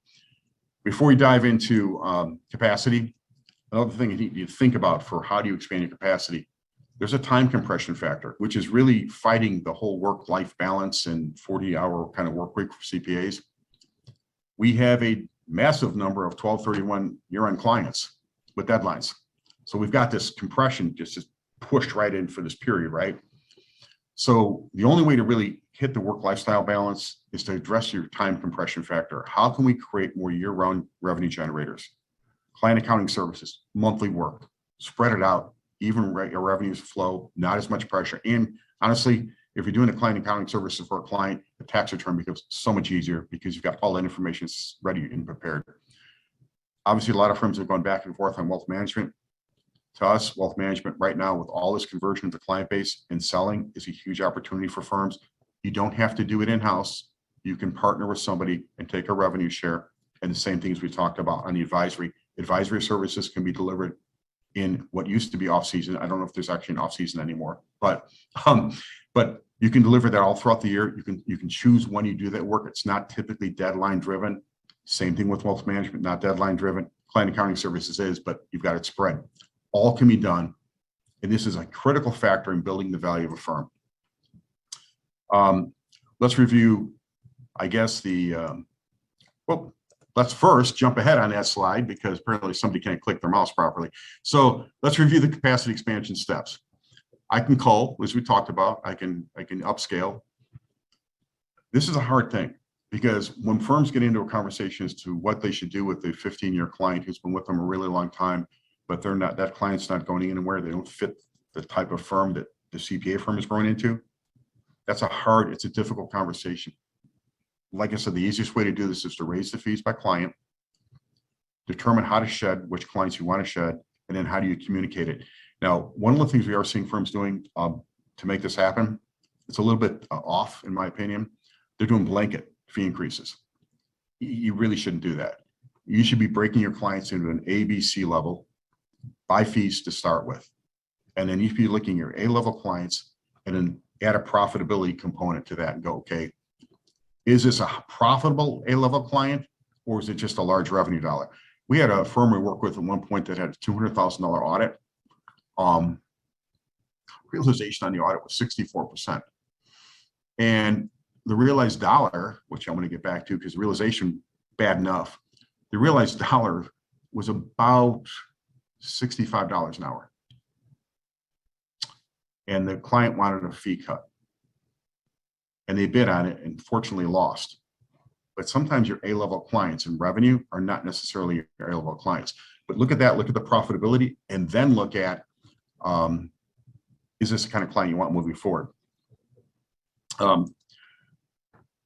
Before we dive into capacity, another thing you need to think about for how do you expand your capacity, there's a time compression factor, which is really fighting the whole work-life balance and 40-hour kind of work week for CPAs. We have a massive number of 1231 year-end clients with deadlines. So we've got this compression just pushed right in for this period, right? So the only way to really hit the work-lifestyle balance is to address your time compression factor. How can we create more year-round revenue generators? Client accounting services, monthly work, spread it out, even your revenues flow, not as much pressure. And honestly, if you're doing a client accounting services for a client, the tax return becomes so much easier because you've got all that information ready and prepared. Obviously, a lot of firms have gone back and forth on wealth management. To us, wealth management right now, with all this conversion of the client base and selling, is a huge opportunity for firms. You don't have to do it in-house. You can partner with somebody and take a revenue share. And the same things we talked about on the advisory. Advisory services can be delivered in what used to be off-season. I don't know if there's actually an off-season anymore, but You can deliver that all throughout the year. You can choose when you do that work. It's not typically deadline driven. Same thing with wealth management, not deadline driven. Client accounting services is, but you've got it spread. All can be done. And this is a critical factor in building the value of a firm. Let's review, I guess, well, let's first jump ahead on that slide because apparently somebody can't click their mouse properly. So let's review the capacity expansion steps. I can cull, as we talked about, I can upscale. This is a hard thing because when firms get into a conversation as to what they should do with a 15-year client who's been with them a really long time, but that client's not going anywhere, they don't fit the type of firm that the CPA firm is growing into, it's a difficult conversation. Like I said, the easiest way to do this is to raise the fees by client, determine how to shed, which clients you want to shed, and then how do you communicate it. Now, one of the things we are seeing firms doing to make this happen, it's a little bit off in my opinion. They're doing blanket fee increases. You really shouldn't do that. You should be breaking your clients into an A, B, C level by fees to start with. And then you should be looking at your A-level clients and then add a profitability component to that and go, okay, is this a profitable A-level client or is it just a large revenue dollar? We had a firm we worked with at one point that had a $200,000 audit. Realization on the audit was 64%. And the realized dollar, which I'm going to get back to because realization, bad enough, the realized dollar was about $65 an hour. And the client wanted a fee cut. And they bid on it and fortunately lost. But sometimes your A-level clients in revenue are not necessarily your A-level clients. But look at that, look at the profitability, and then look at, is this the kind of client you want moving forward?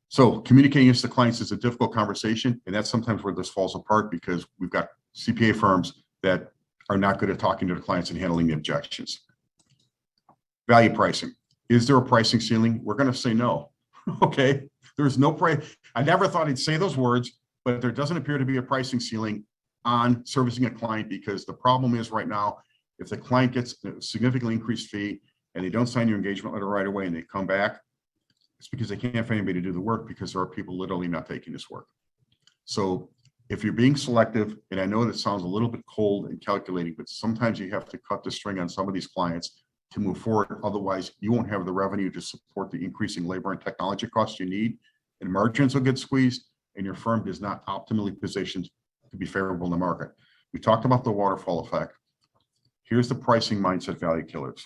So communicating this to clients is a difficult conversation, and that's sometimes where this falls apart because we've got CPA firms that are not good at talking to the clients and handling the objections. Value pricing. Is there a pricing ceiling? We're going to say no. Okay, there's no price. I never thought I'd say those words, but there doesn't appear to be a pricing ceiling on servicing a client because the problem is right now, if the client gets a significantly increased fee and they don't sign your engagement letter right away and they come back, it's because they can't find anybody to do the work because there are people literally not taking this work. So if you're being selective, and I know that sounds a little bit cold and calculating, but sometimes you have to cut the string on some of these clients to move forward. Otherwise, you won't have the revenue to support the increasing labor and technology costs you need, and margins will get squeezed, and your firm is not optimally positioned to be favorable in the market. We talked about the waterfall effect. Here's the pricing mindset value killers.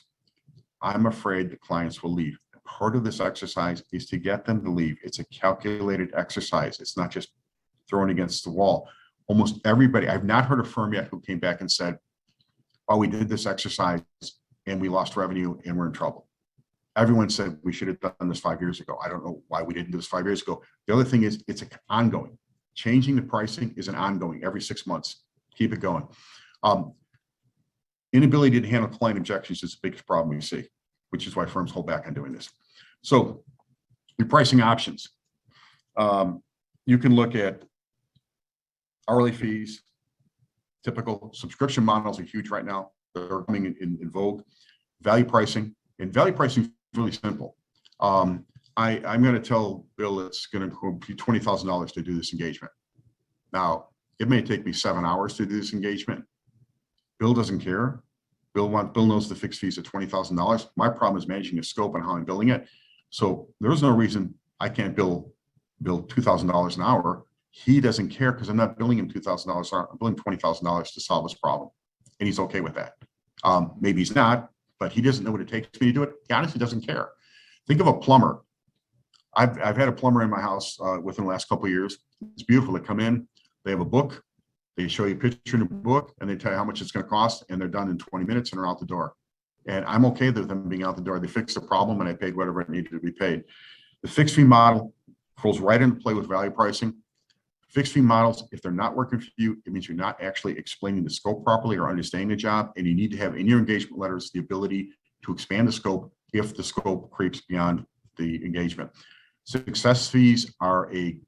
I'm afraid the clients will leave. Part of this exercise is to get them to leave. It's a calculated exercise. It's not just thrown against the wall. Almost everybody, I've not heard a firm yet who came back and said, oh, we did this exercise and we lost revenue and we're in trouble. Everyone said we should have done this 5 years ago. I don't know why we didn't do this 5 years ago. The other thing is it's ongoing. Changing the pricing is an ongoing every 6 months. Keep it going. Inability to handle client objections is the biggest problem we see, which is why firms hold back on doing this. So your pricing options. You can look at hourly fees. Typical subscription models are huge right now. They're coming in vogue. Value pricing. And value pricing is really simple. I'm going to tell Bill it's going to be $20,000 to do this engagement. Now, it may take me 7 hours to do this engagement. Bill doesn't care. Bill knows the fixed fees at $20,000. My problem is managing the scope and how I'm billing it. So there's no reason I can't bill $2,000 an hour. He doesn't care because I'm not billing him $2,000. I'm billing $20,000 to solve his problem, and he's okay with that. Maybe he's not, but he doesn't know what it takes me to do it. He honestly doesn't care. Think of a plumber. I've had a plumber in my house within the last couple of years. It's beautiful. They come in, they have a book, they show you a picture in a book, and they tell you how much it's going to cost, and they're done in 20 minutes and are out the door. And I'm okay with them being out the door. They fixed the problem, and I paid whatever it needed to be paid. The fixed fee model rolls right into play with value pricing. Fixed fee models, if they're not working for you, it means you're not actually explaining the scope properly or understanding the job, and you need to have in your engagement letters the ability to expand the scope if the scope creeps beyond the engagement. Success fees are a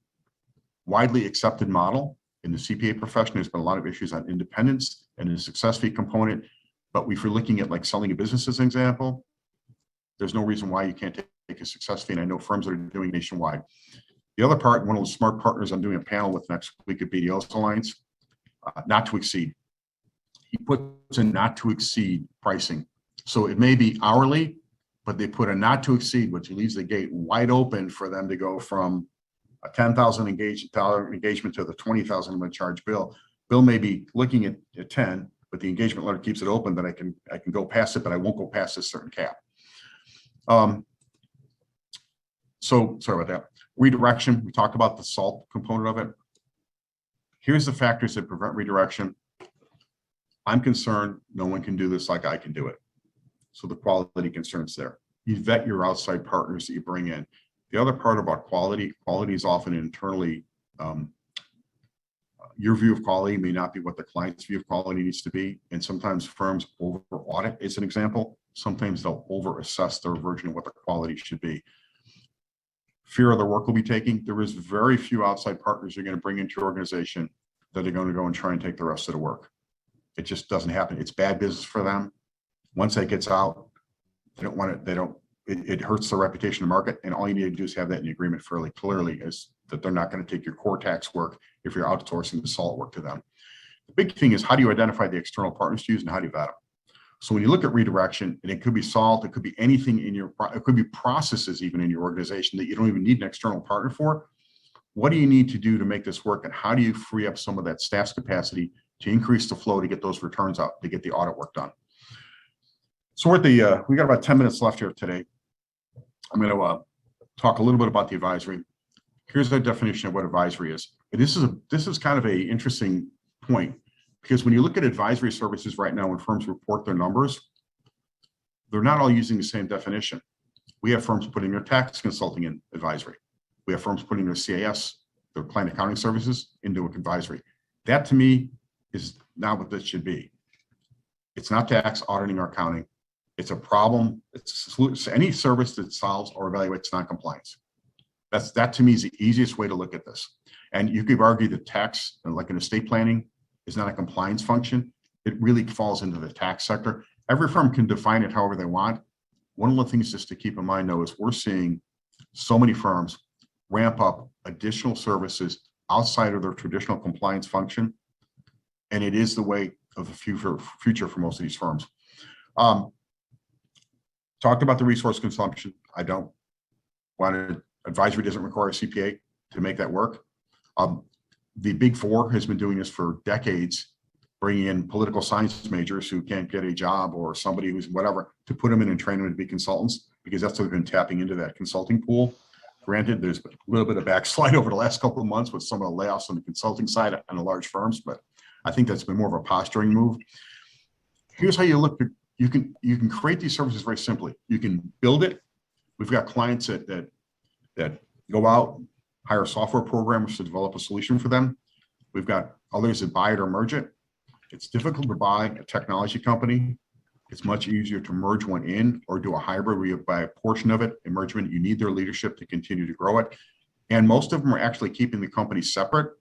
widely accepted model. In the CPA profession, there's been a lot of issues on independence and the success fee component. But if you're looking at like selling a business as an example, there's no reason why you can't take a success fee, and I know firms that are doing nationwide. The other part, one of the smart partners I'm doing a panel with next week at BDO's Alliance, not to exceed. He puts a not to exceed pricing. So it may be hourly, but they put a not to exceed, which leaves the gate wide open for them to go from a $10,000 engagement to the $20,000 I'm going to charge Bill. Bill may be looking at 10, but the engagement letter keeps it open that I can go past it, but I won't go past this certain cap. So sorry about that. Redirection, we talked about the SALT component of it. Here's the factors that prevent redirection. I'm concerned no one can do this like I can do it. So the quality concerns there. You vet your outside partners that you bring in. The other part about quality is often internally, your view of quality may not be what the client's view of quality needs to be. And sometimes firms over audit is an example. Sometimes they'll over assess their version of what the quality should be. Fear of the work will be taking. There is very few outside partners you're going to bring into your organization that are going to go and try and take the rest of the work. It just doesn't happen. It's bad business for them. Once that gets out, they don't want it. It hurts their reputation in the market. And all you need to do is have that in the agreement fairly clearly, is that they're not going to take your core tax work if you're outsourcing the SALT work to them. The big thing is, how do you identify the external partners to use and how do you vet them? So when you look at redirection, and it could be SALT, it could be anything it could be processes even in your organization that you don't even need an external partner for. What do you need to do to make this work? And how do you free up some of that staff's capacity to increase the flow to get those returns up, to get the audit work done? So we're at we got about 10 minutes left here today. I'm going to talk a little bit about the advisory. Here's the definition of what advisory is. And this is kind of a interesting point, because when you look at advisory services right now, when firms report their numbers, they're not all using the same definition. We have firms putting their tax consulting in advisory. We have firms putting their CAS, their client accounting services, into advisory. That to me is not what this should be. It's not tax, auditing, or accounting. It's a problem. It's any service that solves or evaluates non-compliance. That to me is the easiest way to look at this. And you could argue that tax, like in estate planning, is not a compliance function. It really falls into the tax sector. Every firm can define it however they want. One of the things just to keep in mind, though, is we're seeing so many firms ramp up additional services outside of their traditional compliance function. And it is the way of the future for most of these firms. Talked about the resource consumption. I don't want to, advisory doesn't require a CPA to make that work. The Big Four has been doing this for decades, bringing in political science majors who can't get a job, or somebody who's whatever, to put them in and train them to be consultants, because that's what they've been tapping into, that consulting pool. Granted, there's a little bit of backslide over the last couple of months with some of the layoffs on the consulting side on the large firms, but I think that's been more of a posturing move. Here's how you look at, you can create these services very simply. You can build it. We've got clients that go out, hire software programmers to develop a solution for them. We've got others that buy it or merge it. It's difficult to buy a technology company. It's much easier to merge one in or do a hybrid where you buy a portion of it and merge it. You need their leadership to continue to grow it. And most of them are actually keeping the company separate,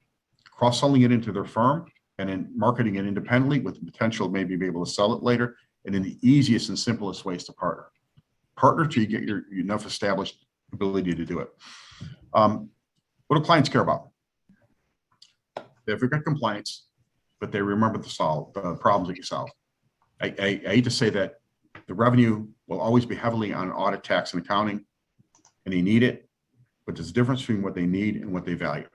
cross-selling it into their firm, and then marketing it independently with the potential of maybe be able to sell it later. And in the easiest and simplest ways to partner. Partner till you get your enough established ability to do it. What do clients care about? They've got compliance, but they remember the problems that you solve. I hate to say that the revenue will always be heavily on audit, tax, and accounting, and they need it, but there's a difference between what they need and what they value.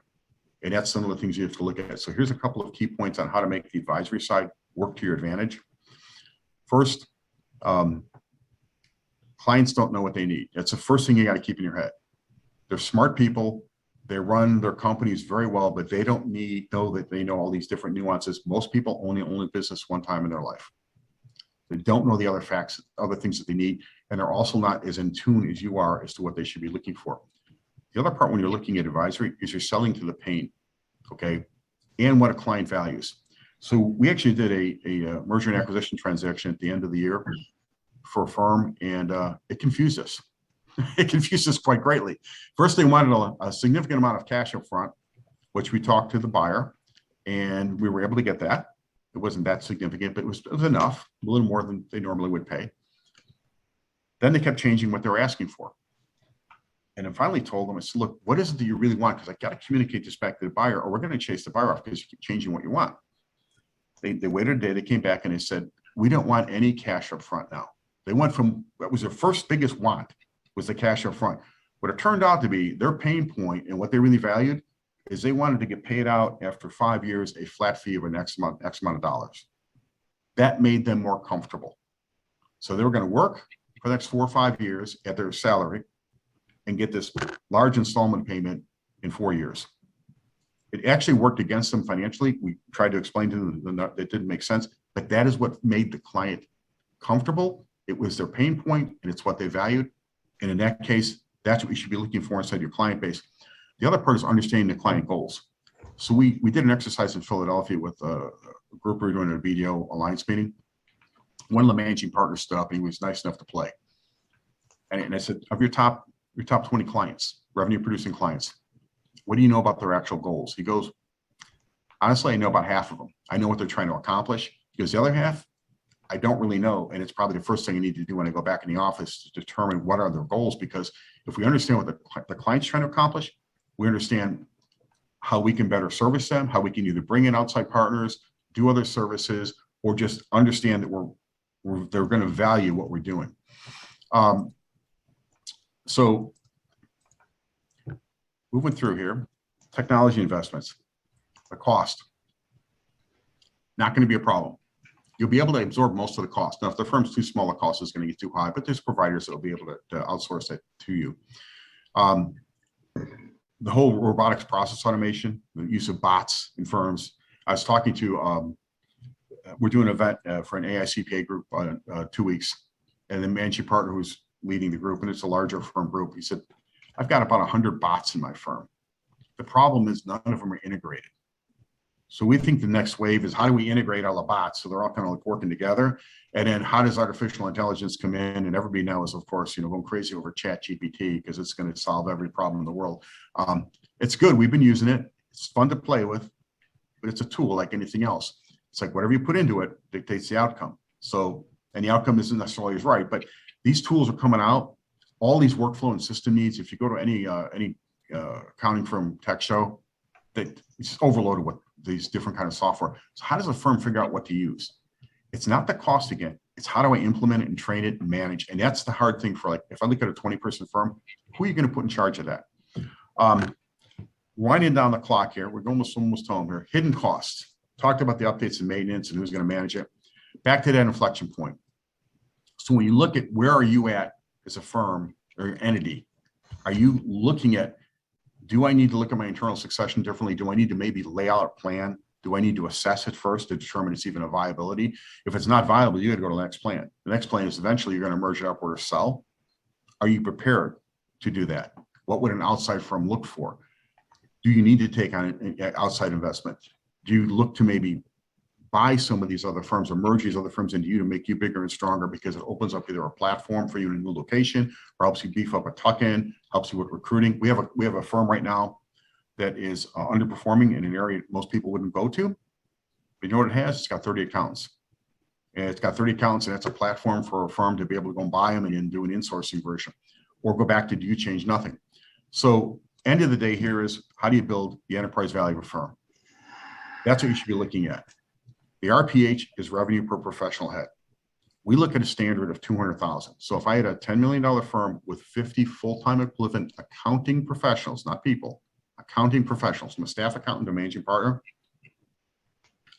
And that's some of the things you have to look at. So here's a couple of key points on how to make the advisory side work to your advantage. First, clients don't know what they need. That's the first thing you got to keep in your head. They're smart people. They run their companies very well, but they don't know that they know all these different nuances. Most people only own a business one time in their life. They don't know the other facts, other things that they need, and they're also not as in tune as you are as to what they should be looking for. The other part when you're looking at advisory is you're selling to the pain, okay, and what a client values. So we actually did a merger and acquisition transaction at the end of the year for a firm, and it confused us. It confused us quite greatly. First, they wanted a significant amount of cash up front, which we talked to the buyer, and we were able to get that. It wasn't that significant, but it was enough, a little more than they normally would pay. Then they kept changing what they were asking for. And then finally told them, I said, look, what is it that you really want? Because I got to communicate this back to the buyer, or we're going to chase the buyer off because you keep changing what you want. They waited a day, they came back and they said, we don't want any cash up front now. They went from, that was their first biggest want, was the cash up front. What it turned out to be, their pain point and what they really valued is they wanted to get paid out after 5 years, a flat fee of an X amount of dollars. That made them more comfortable. So they were going to work for the next 4 or 5 years at their salary and get this large installment payment in 4 years. It actually worked against them financially. We tried to explain to them that it didn't make sense, but that is what made the client comfortable. It was their pain point and it's what they valued. And in that case, that's what you should be looking for inside your client base. The other part is understanding the client goals. So we did an exercise in Philadelphia with a group we were doing a BDO alliance meeting. One of the managing partners stood up and he was nice enough to play. And I said, of your top 20 clients, revenue producing clients, what do you know about their actual goals? He goes, honestly, I know about half of them. I know what they're trying to accomplish. He goes, the other half, I don't really know. And it's probably the first thing I need to do when I go back in the office to determine what are their goals. Because if we understand what the client's trying to accomplish, we understand how we can better service them, how we can either bring in outside partners, do other services, or just understand that they're going to value what we're doing. So moving through here, technology investments, the cost, not going to be a problem. You'll be able to absorb most of the cost. Now, if the firm's too small, the cost is going to get too high, but there's providers that will be able to outsource it to you. The whole robotics process automation, the use of bots in firms. I was talking to, we're doing an event for an AICPA group 2 weeks, and the managing partner who's leading the group, and it's a larger firm group, he said, I've got about 100 bots in my firm. The problem is none of them are integrated. So we think the next wave is how do we integrate all the bots so they're all kind of like working together? And then how does artificial intelligence come in? And everybody knows, of course, going crazy over ChatGPT because it's going to solve every problem in the world. It's good. We've been using it. It's fun to play with, but it's a tool like anything else. It's like whatever you put into it dictates the outcome. So, and the outcome isn't necessarily always right, but these tools are coming out. All these workflow and system needs. If you go to any accounting firm tech show, it's overloaded with these different kind of software. So how does a firm figure out what to use? It's not the cost again. It's how do I implement it and train it and manage? And that's the hard thing for, like, if I look at a 20-person firm, who are you going to put in charge of that? Winding down the clock here, we're almost home here. Hidden costs. Talked about the updates and maintenance and who's going to manage it. Back to that inflection point. So when you look at where are you at as a firm or entity, are you looking at, do I need to look at my internal succession differently? Do I need to maybe lay out a plan? Do I need to assess it first to determine it's even a viability? If it's not viable, you got to go to the next plan. The next plan is eventually you're going to merge it up or sell. Are you prepared to do that? What would an outside firm look for? Do you need to take on an outside investment? Do you look to maybe buy some of these other firms or merge these other firms into you to make you bigger and stronger because it opens up either a platform for you in a new location or helps you beef up a tuck-in, helps you with recruiting? We have a firm right now that is underperforming in an area most people wouldn't go to. But you know what it has? It's got 30 accounts. And it's got 30 accounts, and that's a platform for a firm to be able to go and buy them and then do an insourcing version. Or go back to do you change nothing. So end of the day here is how do you build the enterprise value of a firm? That's what you should be looking at. The RPH is revenue per professional head. We look at a standard of 200,000. So if I had a $10 million firm with 50 full-time equivalent accounting professionals, not people, accounting professionals, from a staff accountant to managing partner,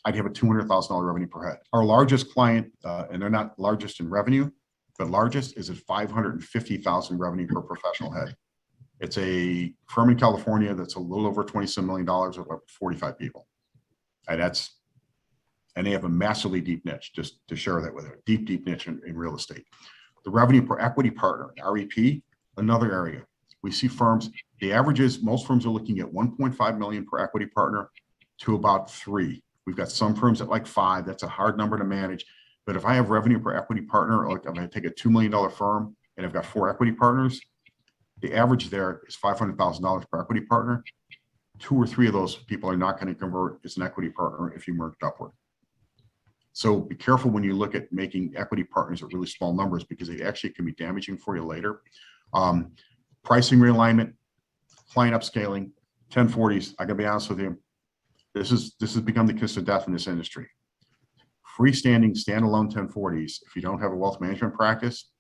I'd have a $200,000 revenue per head. Our largest client, and they're not largest in revenue, but largest is at 550,000 revenue per professional head. It's a firm in California that's a little over $27 million with about 45 people. And they have a massively deep niche, just to share that with you, deep niche in real estate. The revenue per equity partner, REP, another area. We see firms, the averages, most firms are looking at 1.5 million per equity partner to about 3. We've got some firms at like 5. That's a hard number to manage. But if I have revenue per equity partner, like I'm going to take a $2 million firm and I've got 4 equity partners, the average there is $500,000 per equity partner. 2 or 3 of those people are not going to convert as an equity partner if you merged upward. So be careful when you look at making equity partners at really small numbers because they actually can be damaging for you later. pricing realignment, client upscaling, 1040s. I gotta be honest with you. This has become the kiss of death in this industry. Freestanding standalone 1040s, if you don't have a wealth management practice,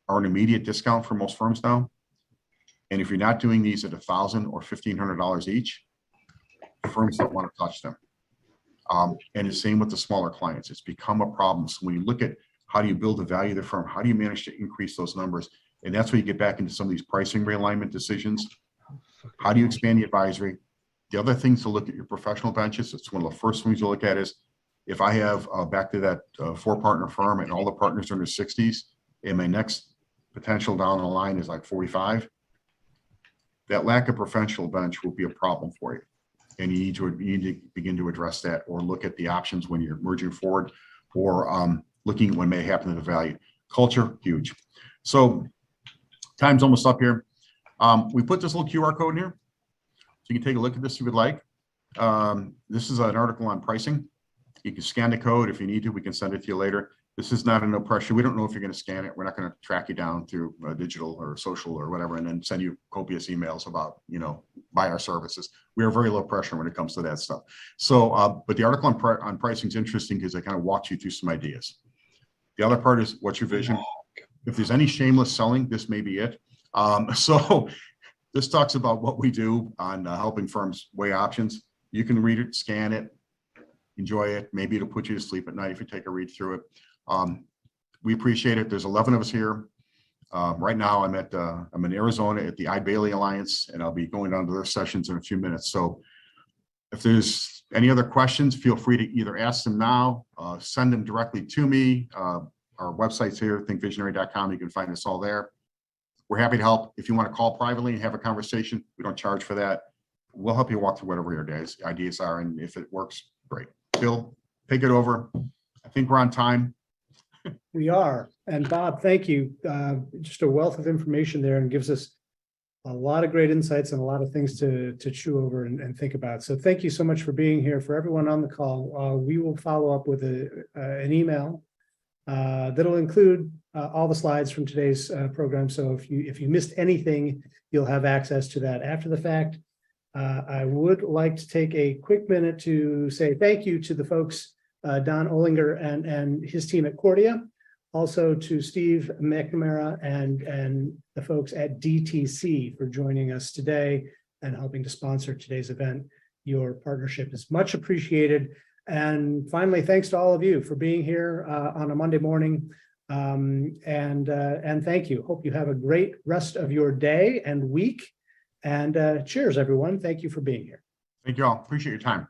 are an immediate discount for most firms now. And if you're not doing these at $1,000 or $1,500 each, firms don't want to touch them. And the same with the smaller clients. It's become a problem. So when you look at how do you build the value of the firm, how do you manage to increase those numbers? And that's where you get back into some of these pricing realignment decisions. How do you expand the advisory? The other things to look at your professional benches. It's one of the first things you look at is if I have back to that 4-partner firm and all the partners are in their 60s and my next potential down the line is like 45, that lack of professional bench will be a problem for you. And you need to begin to address that or look at the options when you're merging forward or looking at what may happen to the value. Culture, huge. So time's almost up here. We put this little QR code in here. So you can take a look at this if you would like. This is an article on pricing. You can scan the code if you need to. We can send it to you later. This is not a no pressure. We don't know if you're going to scan it. We're not going to track you down through digital or social or whatever, and then send you copious emails about, buy our services. We are very low pressure when it comes to that stuff. So, but the article on pricing is interesting because it kind of walks you through some ideas. The other part is what's your vision? If there's any shameless selling, this may be it. So this talks about what we do on helping firms weigh options. You can read it, scan it, enjoy it. Maybe it'll put you to sleep at night if you take a read through it. We appreciate it. There's 11 of us here. Right now I'm in Arizona at the I Bailey Alliance, and I'll be going down to their sessions in a few minutes. So if there's any other questions, feel free to either ask them now, send them directly to me. Our website's here, thinkvisionary.com. You can find us all there. We're happy to help. If you want to call privately and have a conversation, we don't charge for that. We'll help you walk through whatever your ideas are. And if it works, great. Bill, take it over. I think we're on time. We are. And Bob, thank you. Just a wealth of information there and gives us a lot of great insights and a lot of things to chew over and think about. So thank you so much for being here. For everyone on the call, we will follow up with an email that'll include all the slides from today's program. So if you missed anything, you'll have access to that after the fact. I would like to take a quick minute to say thank you to the folks, Don Olinger and his team at Cordia, also to Steve McNamara and the folks at DTC for joining us today and helping to sponsor today's event. Your partnership is much appreciated. And finally, thanks to all of you for being here on a Monday morning. And thank you. Hope you have a great rest of your day and week. And cheers, everyone. Thank you for being here. Thank you all. Appreciate your time.